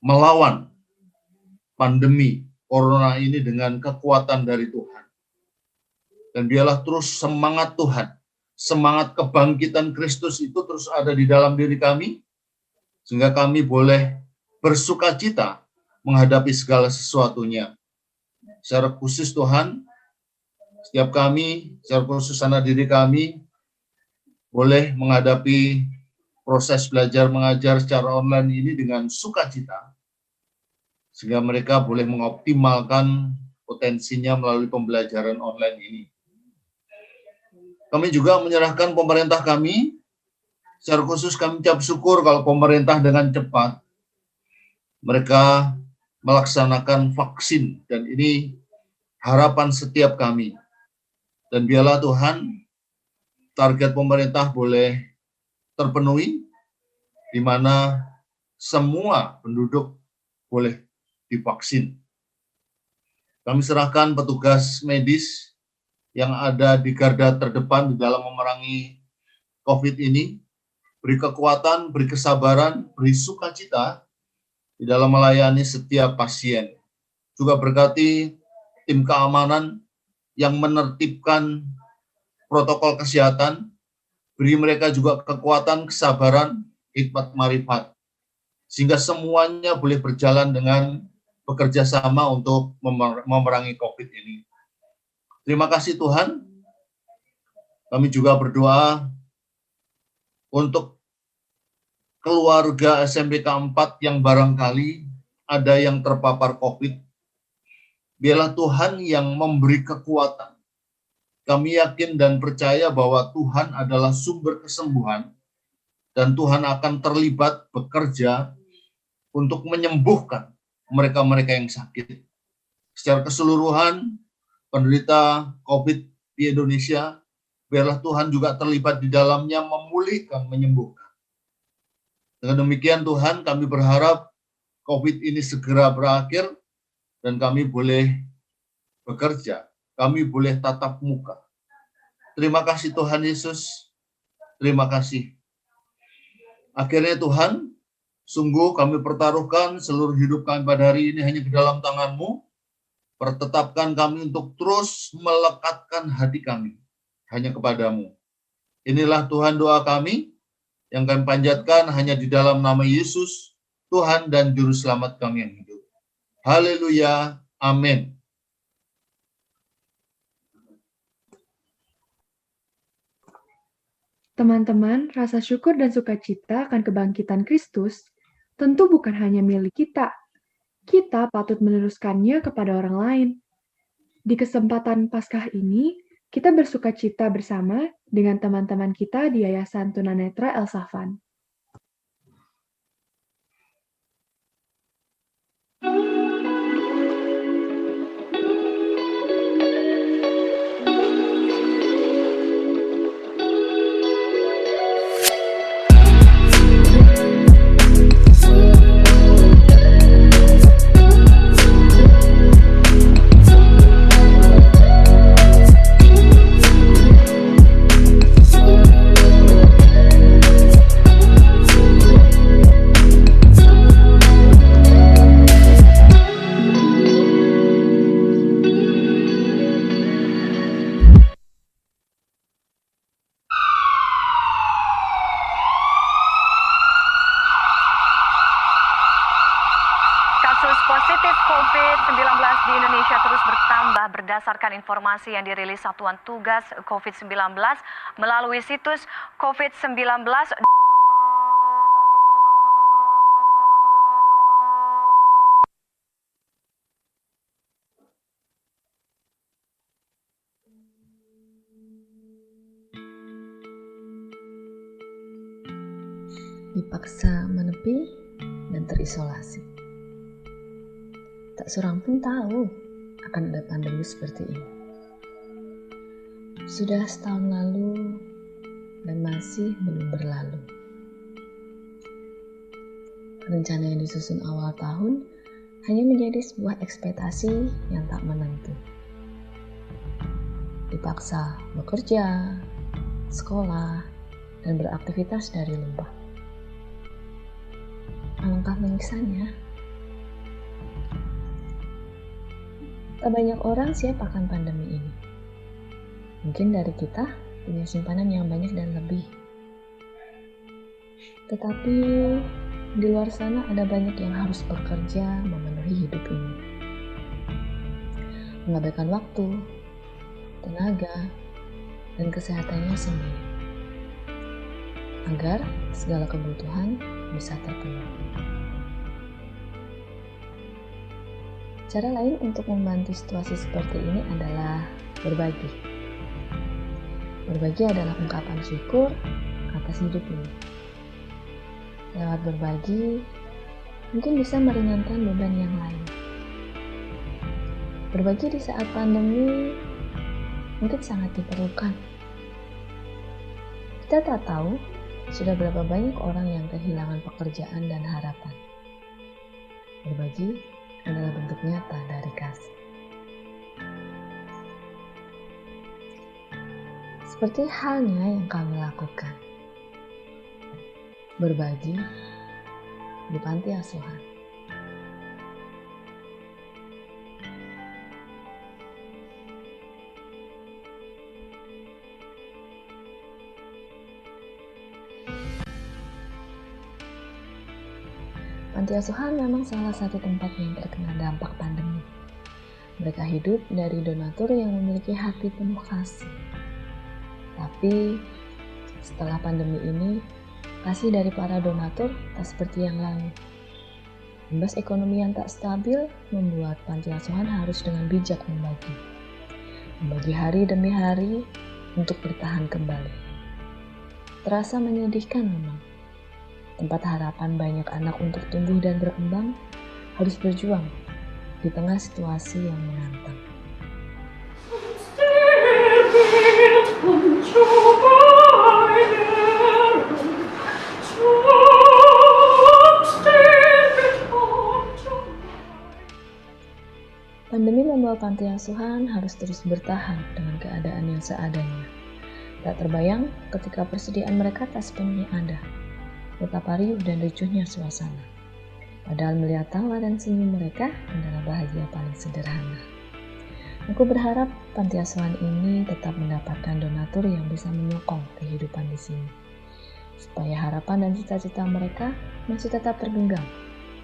melawan pandemi corona ini dengan kekuatan dari Tuhan. Dan biarlah terus semangat Tuhan, semangat kebangkitan Kristus itu terus ada di dalam diri kami, sehingga kami boleh bersukacita menghadapi segala sesuatunya. Secara khusus Tuhan, setiap kami, secara khusus anak didik kami, boleh menghadapi proses belajar mengajar secara online ini dengan sukacita, sehingga mereka boleh mengoptimalkan potensinya melalui pembelajaran online ini. Kami juga menyerahkan pemerintah kami, secara khusus kami ucap syukur kalau pemerintah dengan cepat mereka melaksanakan vaksin, dan ini harapan setiap kami. Dan biarlah Tuhan, target pemerintah boleh terpenuhi, di mana semua penduduk boleh divaksin. Kami serahkan petugas medis yang ada di garda terdepan di dalam memerangi COVID ini, beri kekuatan, beri kesabaran, beri sukacita di dalam melayani setiap pasien. Juga berkati tim keamanan yang menertibkan protokol kesehatan, beri mereka juga kekuatan, kesabaran, hikmat marifat, sehingga semuanya boleh berjalan dengan bekerja sama untuk memerangi COVID ini. Terima kasih Tuhan. Kami juga berdoa untuk keluarga SMP K4 yang barangkali ada yang terpapar COVID. Biarlah Tuhan yang memberi kekuatan. Kami yakin dan percaya bahwa Tuhan adalah sumber kesembuhan, dan Tuhan akan terlibat bekerja untuk menyembuhkan mereka-mereka yang sakit. Secara keseluruhan, penderita COVID di Indonesia, biarlah Tuhan juga terlibat di dalamnya, memulihkan, menyembuhkan. Dengan demikian Tuhan, kami berharap COVID ini segera berakhir, dan kami boleh bekerja, kami boleh tatap muka. Terima kasih Tuhan Yesus, terima kasih. Akhirnya Tuhan, sungguh kami pertaruhkan seluruh hidup kami pada hari ini hanya ke dalam tangan-Mu. Pertetapkan kami untuk terus melekatkan hati kami hanya kepadamu. Inilah Tuhan doa kami yang kami panjatkan hanya di dalam nama Yesus, Tuhan dan Juru Selamat kami yang hidup. Haleluya, amin. Teman-teman, rasa syukur dan sukacita akan kebangkitan Kristus tentu bukan hanya milik kita. Kita patut meneruskannya kepada orang lain. Di kesempatan Paskah ini, kita bersukacita bersama dengan teman-teman kita di Yayasan Tunanetra El Safan. Kasus positif COVID-19 di Indonesia terus bertambah berdasarkan informasi yang dirilis Satuan Tugas COVID-19 melalui situs COVID-19. Dipaksa menepi dan terisolasi. Tak seorang pun tahu akan ada pandemi seperti ini. Sudah setahun lalu dan masih belum berlalu. Rencana yang disusun awal tahun hanya menjadi sebuah ekspektasi yang tak menentu. Dipaksa bekerja, sekolah, dan beraktivitas dari rumah. Alangkah menyiksanya. Tak banyak orang siap akan pandemi ini. Mungkin dari kita punya simpanan yang banyak dan lebih. Tetapi di luar sana ada banyak yang harus bekerja memenuhi hidup ini. Mengabaikan waktu, tenaga, dan kesehatannya sendiri. Agar segala kebutuhan bisa terpenuhi. Cara lain untuk membantu situasi seperti ini adalah berbagi. Berbagi adalah ungkapan syukur atas hidup ini. Lewat berbagi, mungkin bisa meringankan beban yang lain. Berbagi di saat pandemi mungkin sangat diperlukan. Kita tak tahu sudah berapa banyak orang yang kehilangan pekerjaan dan harapan. Berbagi adalah bentuk nyata dari kasih. Seperti halnya yang kami lakukan. Berbagi di panti asuhan. Panti asuhan memang salah satu tempat yang terkena dampak pandemi. Mereka hidup dari donatur yang memiliki hati penuh kasih. Tapi setelah pandemi ini, kasih dari para donatur tak seperti yang lalu. Imbas ekonomi yang tak stabil membuat panti asuhan harus dengan bijak membagi hari demi hari untuk bertahan kembali. Terasa menyedihkan memang. Tempat harapan banyak anak untuk tumbuh dan berkembang harus berjuang di tengah situasi yang menantang. Pandemi membawa panti asuhan harus terus bertahan dengan keadaan yang seadanya. Tak terbayang ketika persediaan mereka tak sepenuhnya ada. Betapa riuh dan ricuhnya suasana. Padahal melihat tawa dan senyum mereka adalah bahagia paling sederhana. Aku berharap panti asuhan ini tetap mendapatkan donatur yang bisa menyokong kehidupan di sini. Supaya harapan dan cita-cita mereka masih tetap tergenggam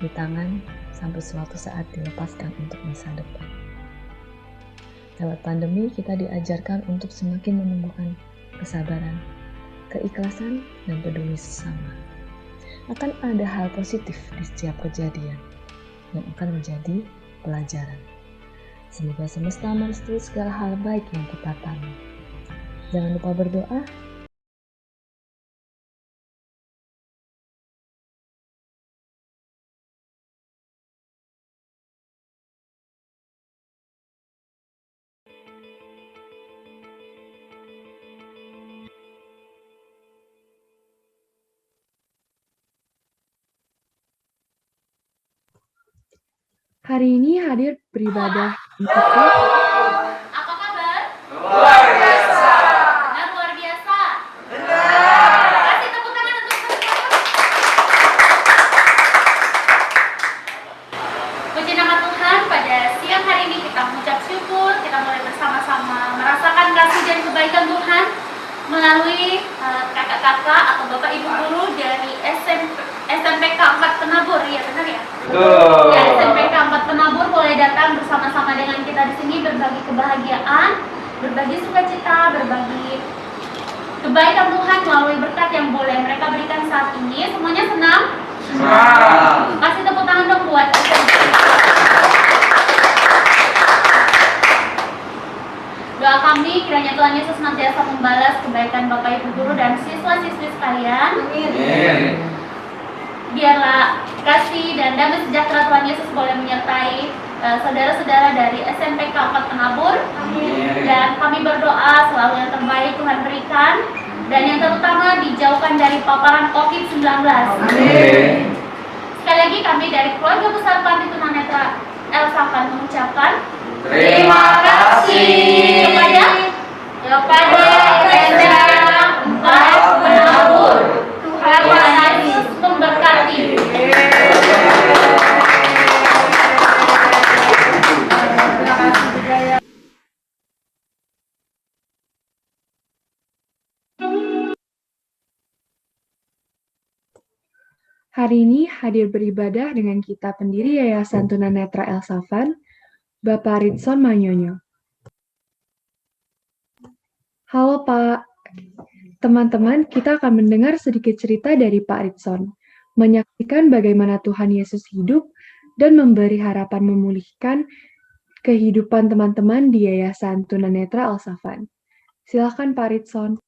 di tangan sampai suatu saat dilepaskan untuk masa depan. Lewat pandemi kita diajarkan untuk semakin menumbuhkan kesabaran, keikhlasan, dan peduli sesama. Akan ada hal positif di setiap kejadian yang akan menjadi pelajaran. Semoga semesta merestui segala hal baik yang kita tanam. Jangan lupa berdoa. Hari ini hadir beribadah Apa kabar? Luar biasa. Benar luar biasa. Benar. Kasih tepuk tangan untuk puji nama Tuhan, pada siang hari ini kita mengucap syukur, kita mulai bersama-sama merasakan kasih dan kebaikan Tuhan melalui kakak-kakak atau bapak ibu guru dari SMPK 4 Penabur, ya benar ya? Betul. Ya, SMPK 4 Penabur boleh datang bersama-sama dengan kita di sini berbagi kebahagiaan, berbagi sukacita, berbagi kebaikan Tuhan melalui berkat yang boleh mereka berikan saat ini. Semuanya senang? Senang. Kasih tepuk tangan dong buat SMPK. Doa kami kiranya Tuhan Yesus senantiasa membalas kebaikan Bapak Ibu guru dan siswa-siswi sekalian. Amin. Biarlah kasih dan damai sejahtera Tuhan Yesus boleh menyertai saudara-saudara dari SMPK 4 Penabur. Amin. Dan kami berdoa selalu yang terbaik Tuhan berikan dan yang terutama dijauhkan dari paparan COVID-19. Amin. Sekali lagi kami dari keluarga besar Panti Tunanetra Elsavan mengucapkan terima kasih kepada SMPK 4 Penabur. Tuhan Yesus memberkati. Hari ini hadir beribadah dengan kita pendiri Yayasan Tunanetra Elsavan, Bapak Ritson Manyonyo. Halo Pak, teman-teman, kita akan mendengar sedikit cerita dari Pak Ritson, menyaksikan bagaimana Tuhan Yesus hidup dan memberi harapan memulihkan kehidupan teman-teman di Yayasan Tunanetra Elsavan. Silakan Pak Ritson.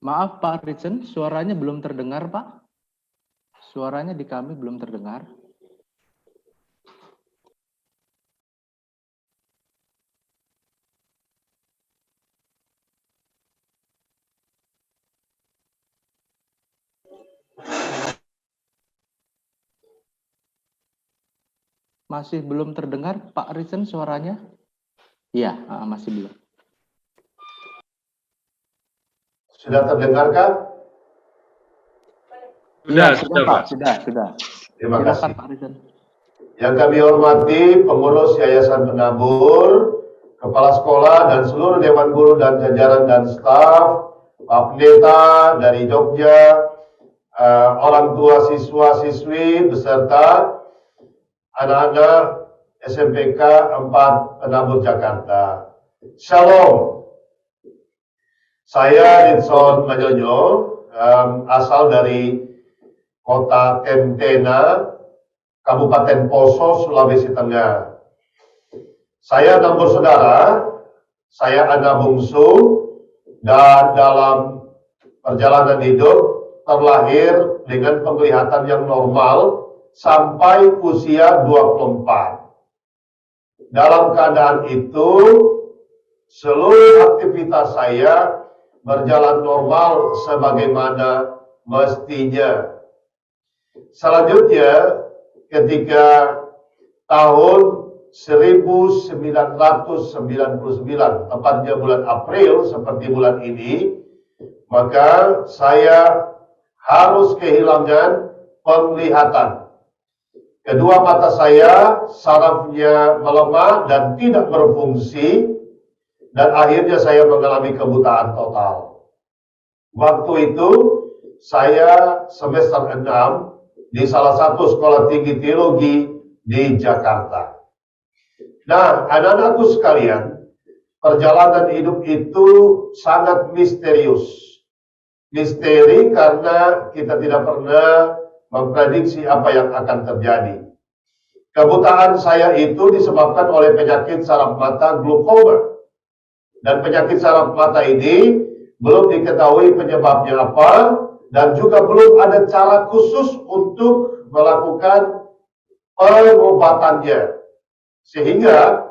Maaf Pak Ritson, suaranya belum terdengar Pak. Suaranya di kami belum terdengar. Masih belum terdengar Pak Ritson suaranya? Iya, masih belum. Sudah terdengarkah? Sudah Pak. Sudah. Terima kasih. Pak Ritson. Yang kami hormati pengurus Yayasan Penabur, kepala sekolah dan seluruh dewan guru dan jajaran dan staf, Pak Pendeta dari Jogja, orang tua siswa-siswi beserta anak-anak SMPK 4 Penabur Jakarta. Shalom. Saya Ritson Manyonyo, asal dari Kota Tentena, Kabupaten Poso, Sulawesi Tengah. Saya 6 bersaudara, saya anak bungsu, dan dalam perjalanan hidup terlahir dengan penglihatan yang normal sampai usia 24. Dalam keadaan itu, seluruh aktivitas saya berjalan normal sebagaimana mestinya. Selanjutnya, ketika tahun 1999, tepatnya bulan April seperti bulan ini, maka saya harus kehilangan penglihatan. Kedua mata saya sarafnya melemah dan tidak berfungsi, dan akhirnya saya mengalami kebutaan total. Waktu itu saya semester 6 di salah satu sekolah tinggi teologi di Jakarta. Nah, anak-anakku sekalian, perjalanan hidup itu sangat misterius. Misteri karena kita tidak pernah memprediksi apa yang akan terjadi. Kebutaan saya itu disebabkan oleh penyakit saraf mata glaukoma. Dan penyakit saraf mata ini belum diketahui penyebabnya apa, dan juga belum ada cara khusus untuk melakukan pengobatannya. Sehingga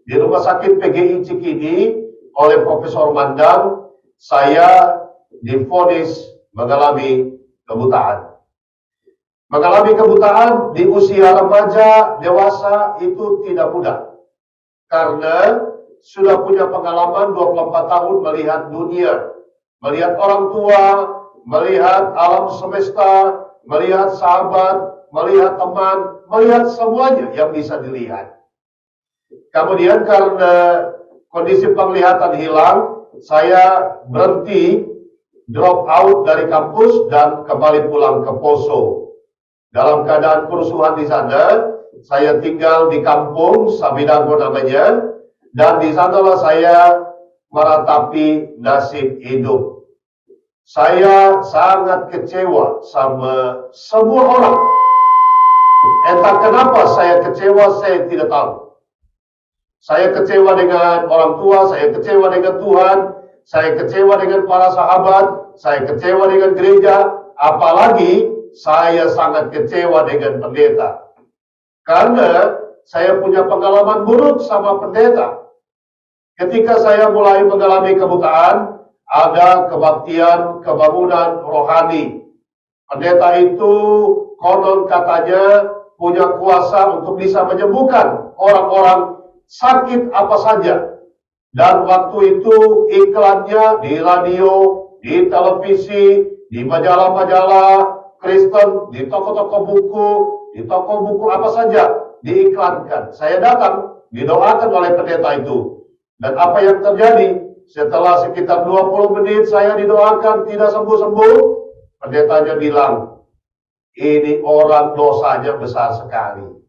di Rumah Sakit PGI Cikini oleh Profesor Mandang, saya divonis mengalami kebutaan. Mengalami kebutaan di usia remaja, dewasa itu tidak mudah. Karena sudah punya pengalaman 24 tahun melihat dunia, melihat orang tua, melihat alam semesta, melihat sahabat, melihat teman, melihat semuanya yang bisa dilihat. Kemudian karena kondisi penglihatan hilang, saya berhenti, drop out dari kampus dan kembali pulang ke Poso. Dalam keadaan kerusuhan di sana, saya tinggal di kampung Sabidago namanya, dan di sanalah saya meratapi nasib hidup. Saya sangat kecewa sama semua orang. Entah kenapa saya kecewa, saya tidak tahu. Saya kecewa dengan orang tua, saya kecewa dengan Tuhan, saya kecewa dengan para sahabat, saya kecewa dengan gereja, apalagi saya sangat kecewa dengan pendeta. Karena saya punya pengalaman buruk sama pendeta. Ketika saya mulai mengalami kebutaan, ada kebaktian kebangunan rohani. Pendeta itu konon katanya punya kuasa untuk bisa menyembuhkan orang-orang sakit apa saja. Dan waktu itu iklannya di radio, di televisi, di majalah-majalah Kristen, di toko-toko buku, di toko buku apa saja diiklankan. Saya datang, didoakan oleh pendeta itu. Dan apa yang terjadi? Setelah sekitar 20 menit saya didoakan tidak sembuh-sembuh, pendetanya bilang, ini orang dosanya besar sekali.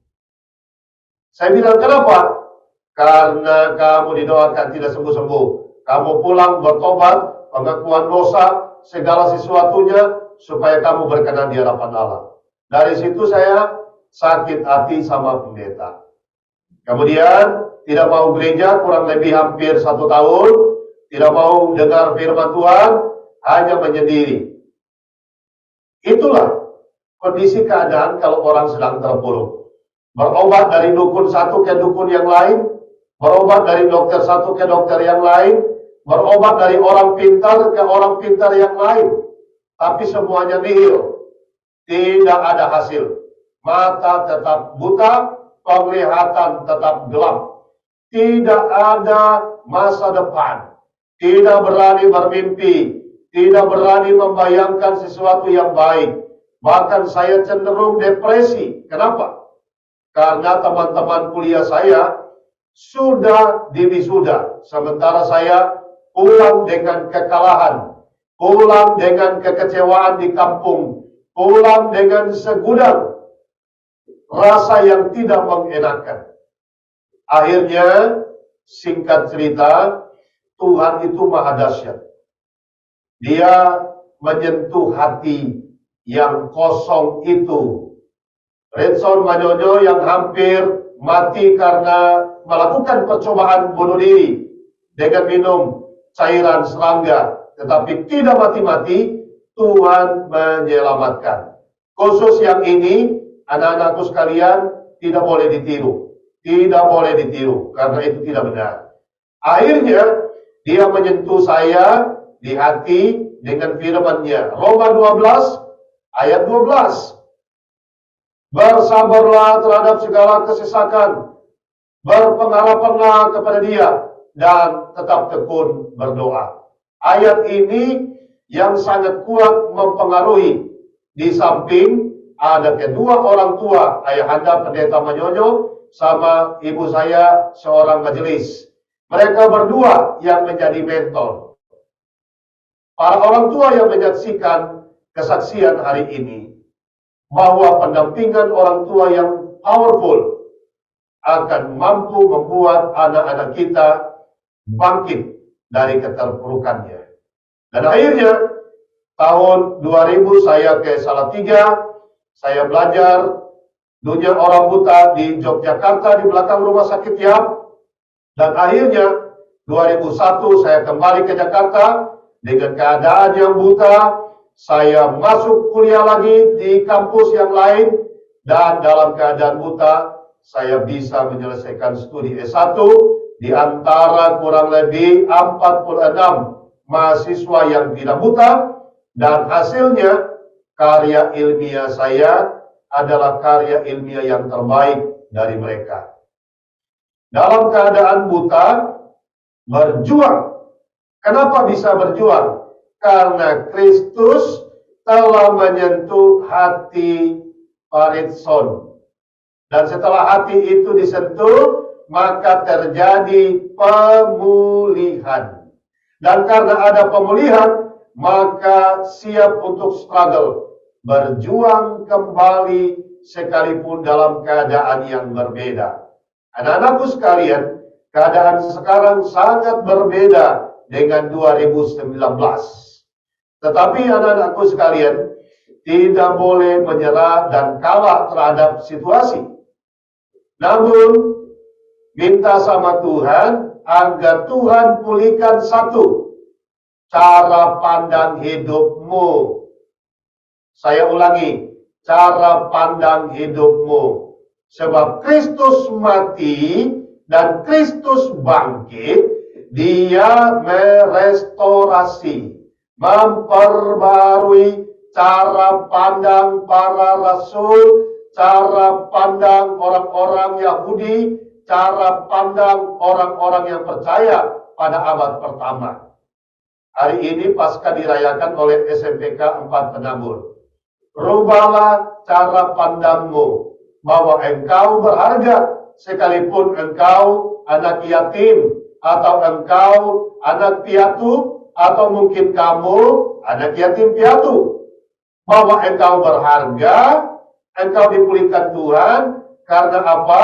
Saya bilang, kenapa? Karena kamu didoakan tidak sembuh-sembuh. Kamu pulang bertobat, pengakuan dosa, segala sesuatunya, supaya kamu berkenan di hadapan Allah. Dari situ saya sakit hati sama pendeta. Kemudian tidak mau gereja kurang lebih hampir 1 tahun, tidak mau dengar firman Tuhan, hanya menyendiri. Itulah kondisi keadaan kalau orang sedang terpuruk. Berobat dari dukun satu ke dukun yang lain, berobat dari dokter satu ke dokter yang lain, berobat dari orang pintar ke orang pintar yang lain. Tapi semuanya nihil. Tidak ada hasil. Mata tetap buta, penglihatan tetap gelap. Tidak ada masa depan. Tidak berani bermimpi. Tidak berani membayangkan sesuatu yang baik. Bahkan saya cenderung depresi. Kenapa? Karena teman-teman kuliah saya sudah diwisuda. Sementara saya pulang dengan kekalahan. Pulang dengan kekecewaan di kampung. Pulang dengan segudang rasa yang tidak mengenakan. Akhirnya, singkat cerita, Tuhan itu maha dahsyat. Dia menyentuh hati yang kosong itu. Renson Manyonyo yang hampir mati karena melakukan percobaan bunuh diri dengan minum cairan serangga, tetapi tidak mati-mati, Tuhan menyelamatkan. Khusus yang ini, anak-anakku sekalian, tidak boleh ditiru. Tidak boleh ditiru, karena itu tidak benar. Akhirnya, dia menyentuh saya di hati dengan firman-Nya. Roma 12, ayat 12. Bersabarlah terhadap segala kesesakan. Berpengharapanlah kepada Dia, dan tetap tekun berdoa. Ayat ini yang sangat kuat mempengaruhi Di samping ada kedua orang tua, ayahanda pendeta Manyonyo sama ibu saya seorang majelis. Mereka berdua yang menjadi mentor. Para orang tua yang menyaksikan kesaksian hari ini, bahwa pendampingan orang tua yang powerful akan mampu membuat anak-anak kita bangkit dari keterpurukannya. Dan akhirnya tahun 2000 saya ke Salatiga, saya belajar dunia orang buta di Yogyakarta di belakang rumah sakit Yap. Dan akhirnya 2001 saya kembali ke Jakarta dengan keadaan yang buta. Saya masuk kuliah lagi di kampus yang lain, dan dalam keadaan buta saya bisa menyelesaikan studi S1 di antara kurang lebih 46 mahasiswa yang tidak buta, dan hasilnya karya ilmiah saya adalah karya ilmiah yang terbaik dari mereka. Dalam keadaan buta, berjuang. Kenapa bisa berjuang? Karena Kristus telah menyentuh hati Paritson. Dan setelah hati itu disentuh, maka terjadi pemulihan. Dan karena ada pemulihan, maka siap untuk struggle, berjuang kembali sekalipun dalam keadaan yang berbeda. Anak-anakku sekalian, keadaan sekarang sangat berbeda dengan 2019. Tetapi anak-anakku sekalian, tidak boleh menyerah dan kalah terhadap situasi. Namun, minta sama Tuhan agar Tuhan pulihkan satu, cara pandang hidupmu. Saya ulangi, cara pandang hidupmu. Sebab Kristus mati dan Kristus bangkit, Dia merestorasi, memperbarui cara pandang para rasul, cara pandang orang-orang Yahudi, cara pandang orang-orang yang percaya pada abad pertama. Hari ini pasca dirayakan oleh SMPK 4 Penambur. Rubahlah cara pandangmu, bahwa engkau berharga sekalipun engkau anak yatim, atau engkau anak piatu, atau mungkin kamu anak yatim piatu. Bahwa engkau berharga, engkau dipulihkan Tuhan, karena apa?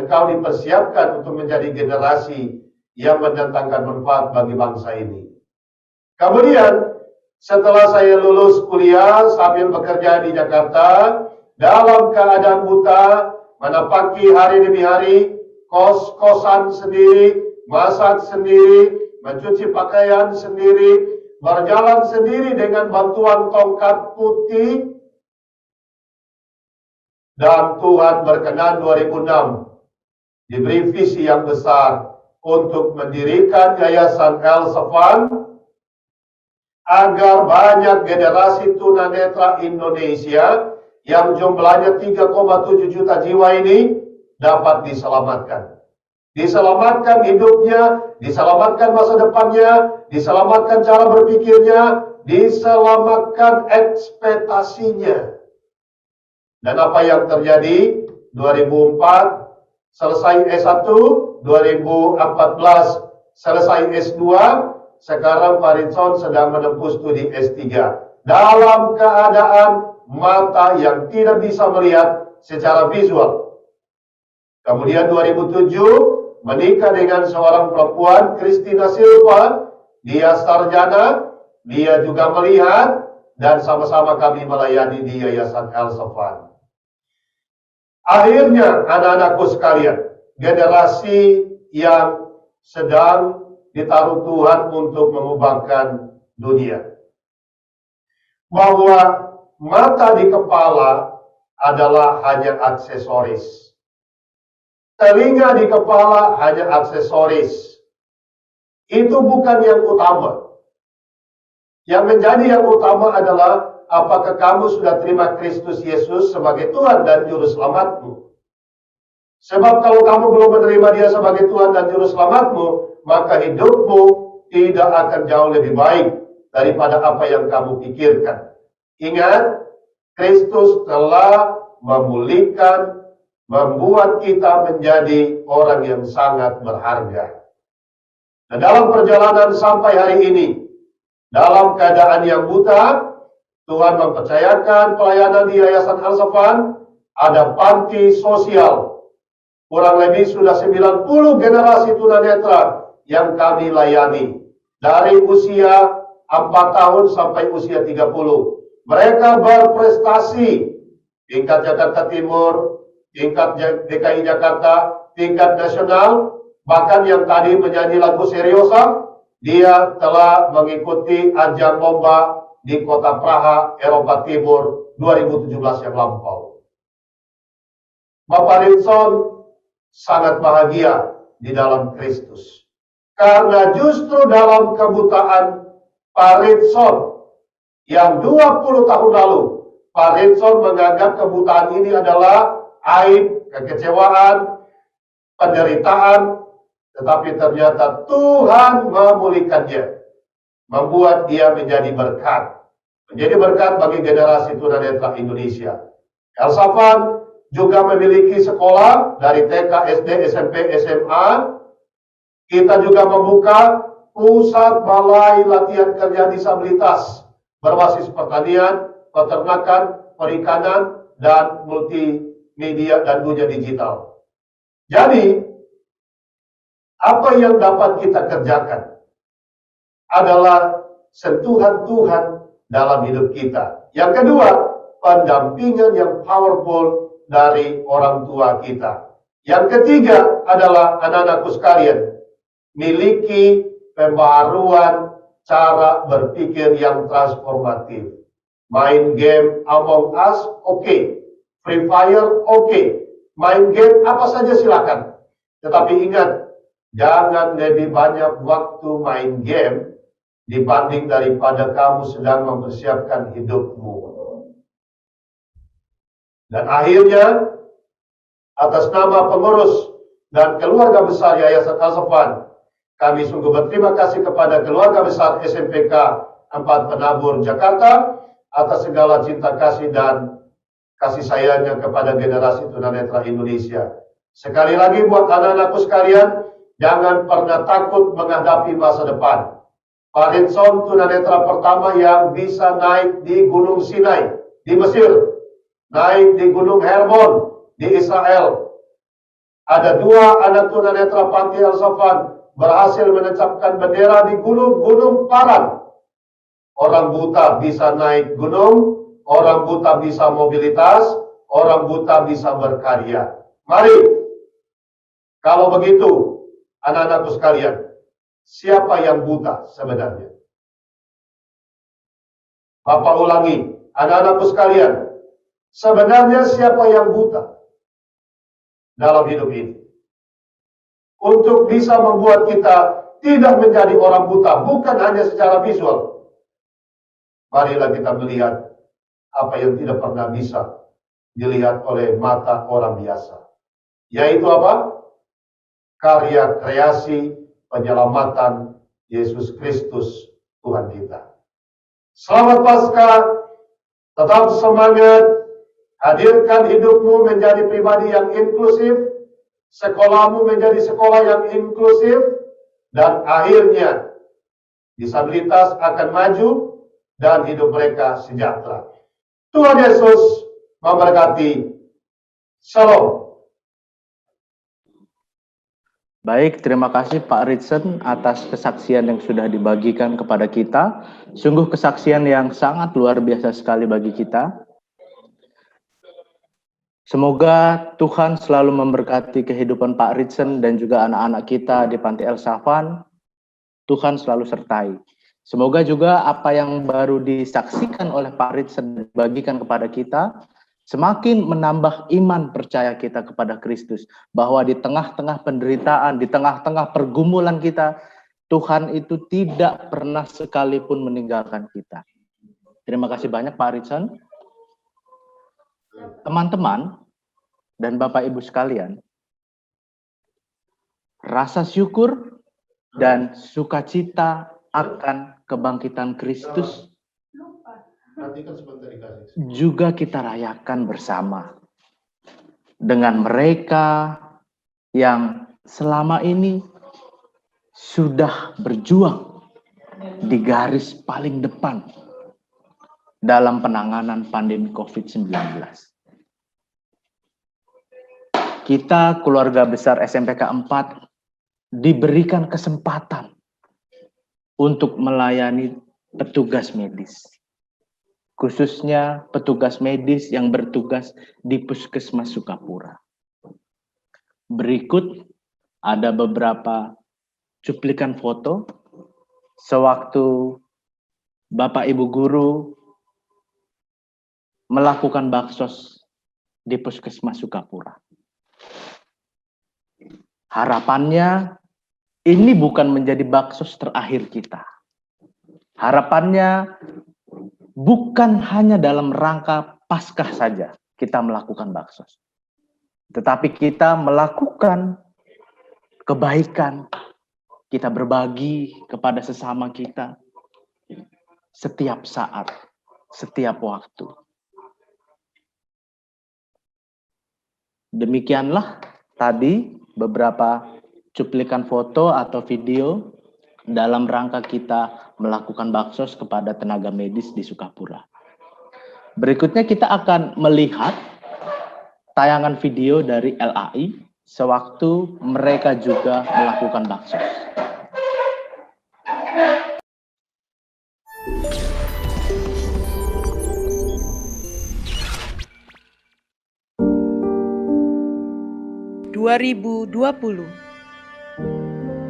Engkau dipersiapkan untuk menjadi generasi yang mendatangkan manfaat bagi bangsa ini. Kemudian, setelah saya lulus kuliah sambil bekerja di Jakarta, dalam keadaan buta, menapaki hari demi hari, kos-kosan sendiri, masak sendiri, mencuci pakaian sendiri, berjalan sendiri dengan bantuan tongkat putih. Dan Tuhan berkenan 2006 diberi visi yang besar untuk mendirikan Yayasan El Safan agar banyak generasi tunanetra Indonesia yang jumlahnya 3,7 juta jiwa ini dapat diselamatkan. Diselamatkan hidupnya, diselamatkan masa depannya, diselamatkan cara berpikirnya, diselamatkan ekspektasinya. Dan apa yang terjadi? 2004 selesai S1, 2014 selesai S2, sekarang Paritson sedang menempuh studi S3. Dalam keadaan mata yang tidak bisa melihat secara visual. Kemudian 2007 menikah dengan seorang perempuan, Christina Silva. Dia sarjana, dia juga melihat, dan sama-sama kami melayani di Yayasan El Safan. Akhirnya anak-anakku sekalian, generasi yang sedang ditaruh Tuhan untuk mengubahkan dunia. Bahwa mata di kepala adalah hanya aksesoris. Telinga di kepala hanya aksesoris. Itu bukan yang utama. Yang menjadi yang utama adalah apakah kamu sudah terima Kristus Yesus sebagai Tuhan dan Juru Selamatmu. Sebab kalau kamu belum menerima Dia sebagai Tuhan dan Juru Selamatmu, maka hidupmu tidak akan jauh lebih baik daripada apa yang kamu pikirkan. Ingat, Kristus telah memulihkan, membuat kita menjadi orang yang sangat berharga. Dan dalam perjalanan sampai hari ini, dalam keadaan yang buta, Tuhan mempercayakan pelayanan di Yayasan Al-Safan, ada panti sosial. Kurang lebih sudah 90 generasi tunanetra yang kami layani. Dari usia 4 tahun sampai usia 30. Mereka berprestasi tingkat Jakarta Timur, tingkat DKI Jakarta, tingkat nasional, bahkan yang tadi menyanyi lagu Seriosa, dia telah mengikuti ajang lomba di kota Praha, Eropa Timur 2017 yang lampau. Bapak Ritson sangat bahagia di dalam Kristus. Karena justru dalam kebutaan Pak Ritson yang 20 tahun lalu, Pak Ritson menganggap kebutaan ini adalah aib, kekecewaan, penderitaan, tetapi ternyata Tuhan memulihkannya, membuat dia menjadi berkat. Menjadi berkat bagi generasi tunanetra Indonesia. Al-Safan juga memiliki sekolah dari TK, SD, SMP, SMA. Kita juga membuka pusat balai latihan kerja disabilitas berbasis pertanian, peternakan, perikanan, dan multimedia dan dunia digital. Jadi, apa yang dapat kita kerjakan adalah sentuhan Tuhan dalam hidup kita. Yang kedua, pendampingan yang powerful dari orang tua kita. Yang ketiga adalah anak-anakku sekalian, miliki pembaharuan cara berpikir yang transformatif. Main game Among Us, oke. Free Fire, oke. Main game apa saja silakan. Tetapi ingat, jangan lebih banyak waktu main game dibanding daripada kamu sedang mempersiapkan hidupmu. Dan akhirnya, atas nama pengurus dan keluarga besar Yayasan Al-Safan, kami sungguh berterima kasih kepada keluarga besar SMPK 4 Penabur Jakarta atas segala cinta kasih dan kasih sayangnya kepada generasi tunanetra Indonesia. Sekali lagi buat anak-anakku sekalian, jangan pernah takut menghadapi masa depan. Pak Ritson tunanetra pertama yang bisa naik di Gunung Sinai di Mesir, naik di Gunung Hermon di Israel. Ada 2 anak tunanetra panti Al-Safan berhasil menancapkan bendera di gunung-gunung Paran. Orang buta bisa naik gunung, orang buta bisa mobilitas, orang buta bisa berkarya. Mari, kalau begitu, anak-anakku sekalian, siapa yang buta sebenarnya? Bapak ulangi, anak-anakku sekalian, sebenarnya siapa yang buta dalam hidup ini? Untuk bisa membuat kita tidak menjadi orang buta, bukan hanya secara visual. Marilah kita melihat apa yang tidak pernah bisa dilihat oleh mata orang biasa. Yaitu apa? Karya kreasi penyelamatan Yesus Kristus Tuhan kita. Selamat Paskah, tetap semangat, hadirkan hidupmu menjadi pribadi yang inklusif, sekolahmu menjadi sekolah yang inklusif, dan akhirnya disabilitas akan maju dan hidup mereka sejahtera. Tuhan Yesus memberkati. Shalom. Baik, terima kasih Pak Ritson atas kesaksian yang sudah dibagikan kepada kita. Sungguh kesaksian yang sangat luar biasa sekali bagi kita. Semoga Tuhan selalu memberkati kehidupan Pak Ritson dan juga anak-anak kita di Panti Al-Safan. Tuhan selalu sertai. Semoga juga apa yang baru disaksikan oleh Pak Ritson dibagikan kepada kita, semakin menambah iman percaya kita kepada Kristus. Bahwa di tengah-tengah penderitaan, di tengah-tengah pergumulan kita, Tuhan itu tidak pernah sekalipun meninggalkan kita. Terima kasih banyak Pak Ritson. Teman-teman dan Bapak Ibu sekalian, rasa syukur dan sukacita akan kebangkitan Kristus Nanti kan sebentar dikasih. juga kita rayakan bersama dengan mereka yang selama ini sudah berjuang di garis paling depan dalam penanganan pandemi COVID-19. Kita, keluarga besar SMPK 4, diberikan kesempatan untuk melayani petugas medis, khususnya petugas medis yang bertugas di Puskesmas Sukapura. Berikut ada beberapa cuplikan foto sewaktu Bapak Ibu guru melakukan baksos di Puskesmas Sukapura. Harapannya ini bukan menjadi baksos terakhir kita. Harapannya bukan hanya dalam rangka Paskah saja kita melakukan baksos, tetapi kita melakukan kebaikan, kita berbagi kepada sesama kita setiap saat, setiap waktu. Demikianlah tadi beberapa cuplikan foto atau video dalam rangka kita melakukan baksos kepada tenaga medis di Sukapura. Berikutnya kita akan melihat tayangan video dari LAI sewaktu mereka juga melakukan baksos.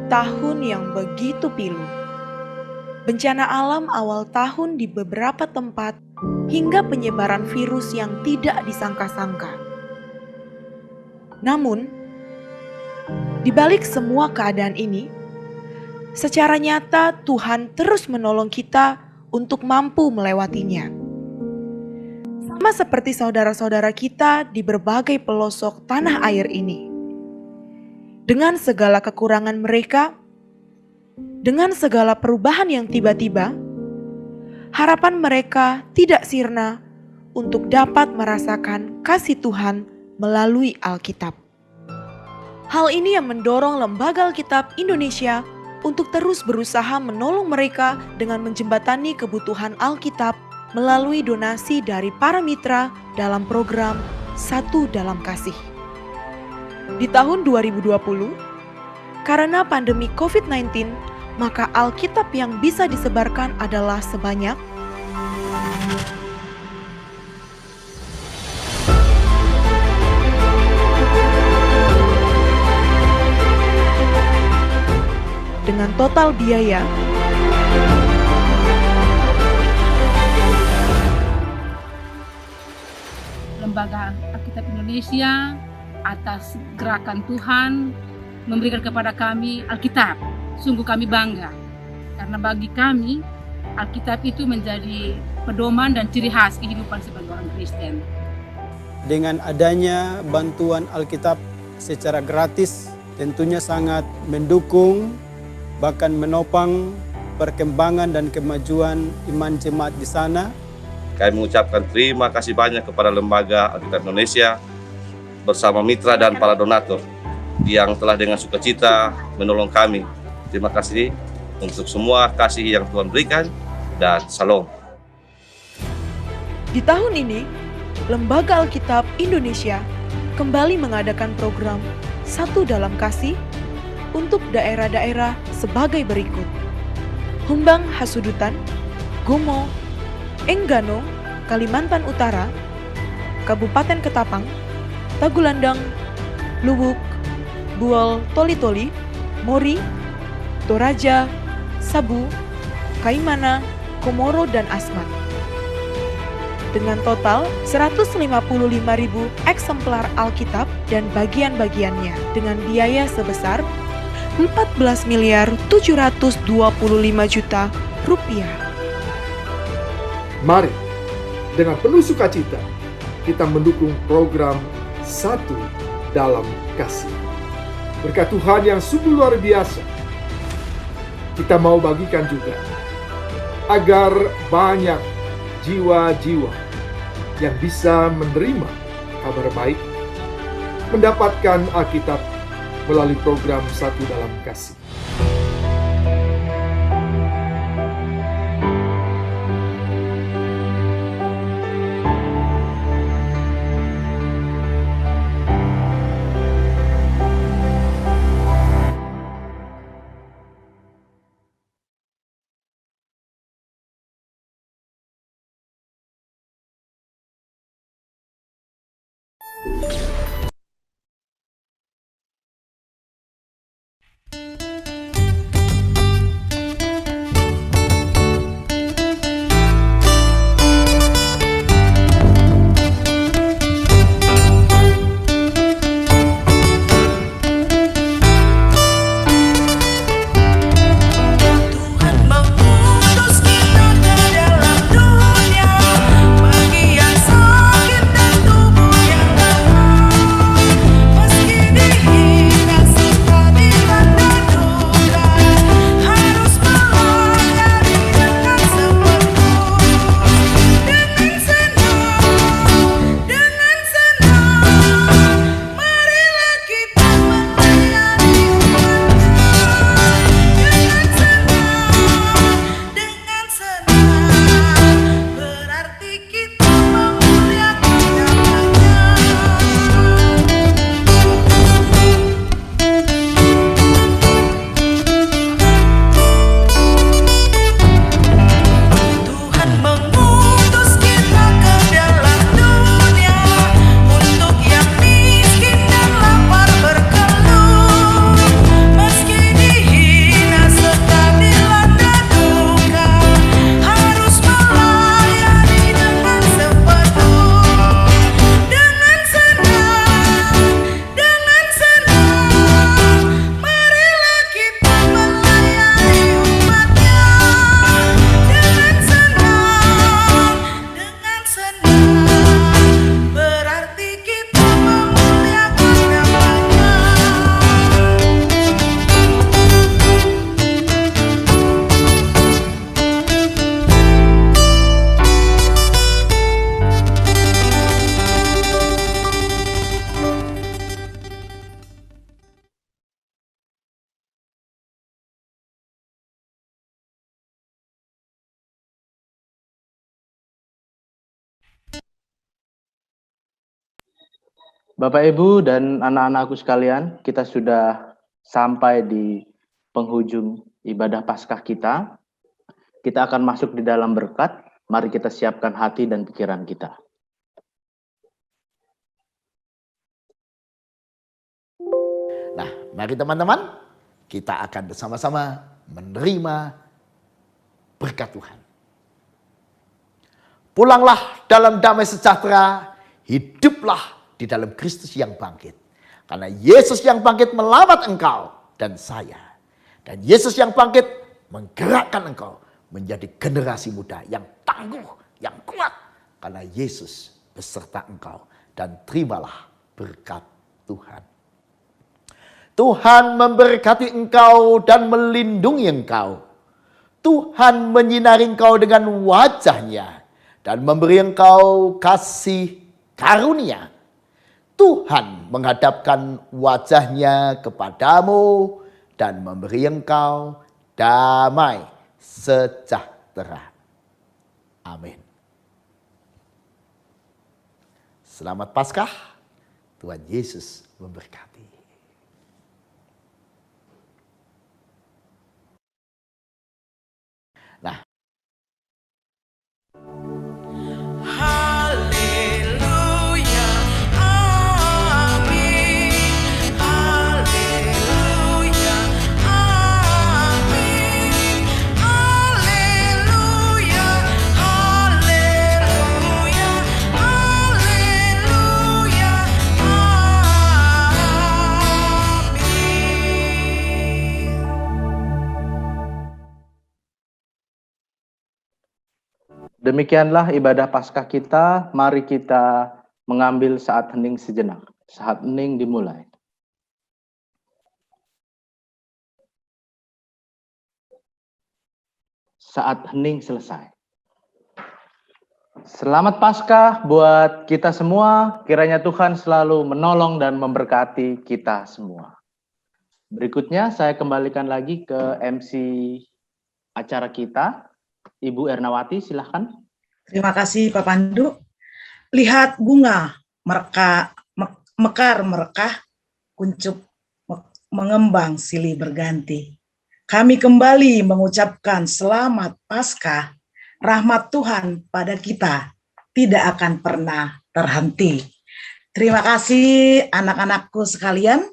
Tahun yang begitu pilu. Bencana alam awal tahun di beberapa tempat hingga penyebaran virus yang tidak disangka-sangka. Namun, di balik semua keadaan ini, secara nyata Tuhan terus menolong kita untuk mampu melewatinya. Sama seperti saudara-saudara kita di berbagai pelosok tanah air ini. Dengan segala kekurangan mereka, dengan segala perubahan yang tiba-tiba, harapan mereka tidak sirna untuk dapat merasakan kasih Tuhan melalui Alkitab. Hal ini yang mendorong Lembaga Alkitab Indonesia untuk terus berusaha menolong mereka dengan menjembatani kebutuhan Alkitab melalui donasi dari para mitra dalam program Satu Dalam Kasih. Di tahun 2020, karena pandemi COVID-19, maka Alkitab yang bisa disebarkan adalah sebanyak dengan total biaya Lembaga Alkitab Indonesia atas gerakan Tuhan memberikan kepada kami Alkitab. Sungguh kami bangga, karena bagi kami Alkitab itu menjadi pedoman dan ciri khas kehidupan sebagai orang Kristen. Dengan adanya bantuan Alkitab secara gratis, tentunya sangat mendukung, bahkan menopang perkembangan dan kemajuan iman jemaat di sana. Kami mengucapkan terima kasih banyak kepada Lembaga Alkitab Indonesia bersama mitra dan para donatur yang telah dengan sukacita menolong kami. Terima kasih untuk semua kasih yang Tuhan berikan, dan salam. Di tahun ini, Lembaga Alkitab Indonesia kembali mengadakan program Satu Dalam Kasih untuk daerah-daerah sebagai berikut: Humbang Hasudutan, Gomo, Enggano, Kalimantan Utara, Kabupaten Ketapang, Tagulandang, Luwuk, Buol Toli-Toli, Mori, Toraja, Sabu, Kaimana, Komoro, dan Asmat. Dengan total 155.000 eksemplar Alkitab dan bagian-bagiannya dengan biaya sebesar 14.725.000.000 rupiah. Mari, dengan penuh sukacita, kita mendukung program Satu Dalam Kasih. Berkat Tuhan yang sungguh luar biasa, kita mau bagikan juga agar banyak jiwa-jiwa yang bisa menerima kabar baik, mendapatkan Alkitab melalui program Satu Dalam Kasih. Bapak, Ibu, dan anak-anakku sekalian, kita sudah sampai di penghujung ibadah Paskah kita. Kita akan masuk di dalam berkat. Mari kita siapkan hati dan pikiran kita. Nah, mari teman-teman, kita akan bersama-sama menerima berkat Tuhan. Pulanglah dalam damai sejahtera, hiduplah di dalam Kristus yang bangkit. Karena Yesus yang bangkit melawat engkau dan saya. Dan Yesus yang bangkit menggerakkan engkau menjadi generasi muda yang tangguh, yang kuat. Karena Yesus beserta engkau. Dan terimalah berkat Tuhan. Tuhan memberkati engkau dan melindungi engkau. Tuhan menyinari engkau dengan wajah-Nya dan memberi engkau kasih karunia. Tuhan menghadapkan wajah-Nya kepadamu dan memberi engkau damai sejahtera. Amin. Selamat Paskah. Tuhan Yesus memberkati. Nah, haleluya, amin. Haleluya, amin. Haleluya, haleluya, haleluya, amin. Demikianlah ibadah Paskah kita. Mari kita mengambil saat hening sejenak. Saat hening dimulai. Saat hening selesai. Selamat Paskah buat kita semua. Kiranya Tuhan selalu menolong dan memberkati kita semua. Berikutnya saya kembalikan lagi ke MC acara kita, Ibu Ernawati, silahkan. Terima kasih Pak Pandu. Lihat bunga mekar merekah, kuncup mengembang silih berganti. Kami kembali mengucapkan selamat Paskah. Rahmat Tuhan pada kita tidak akan pernah terhenti. Terima kasih anak-anakku sekalian.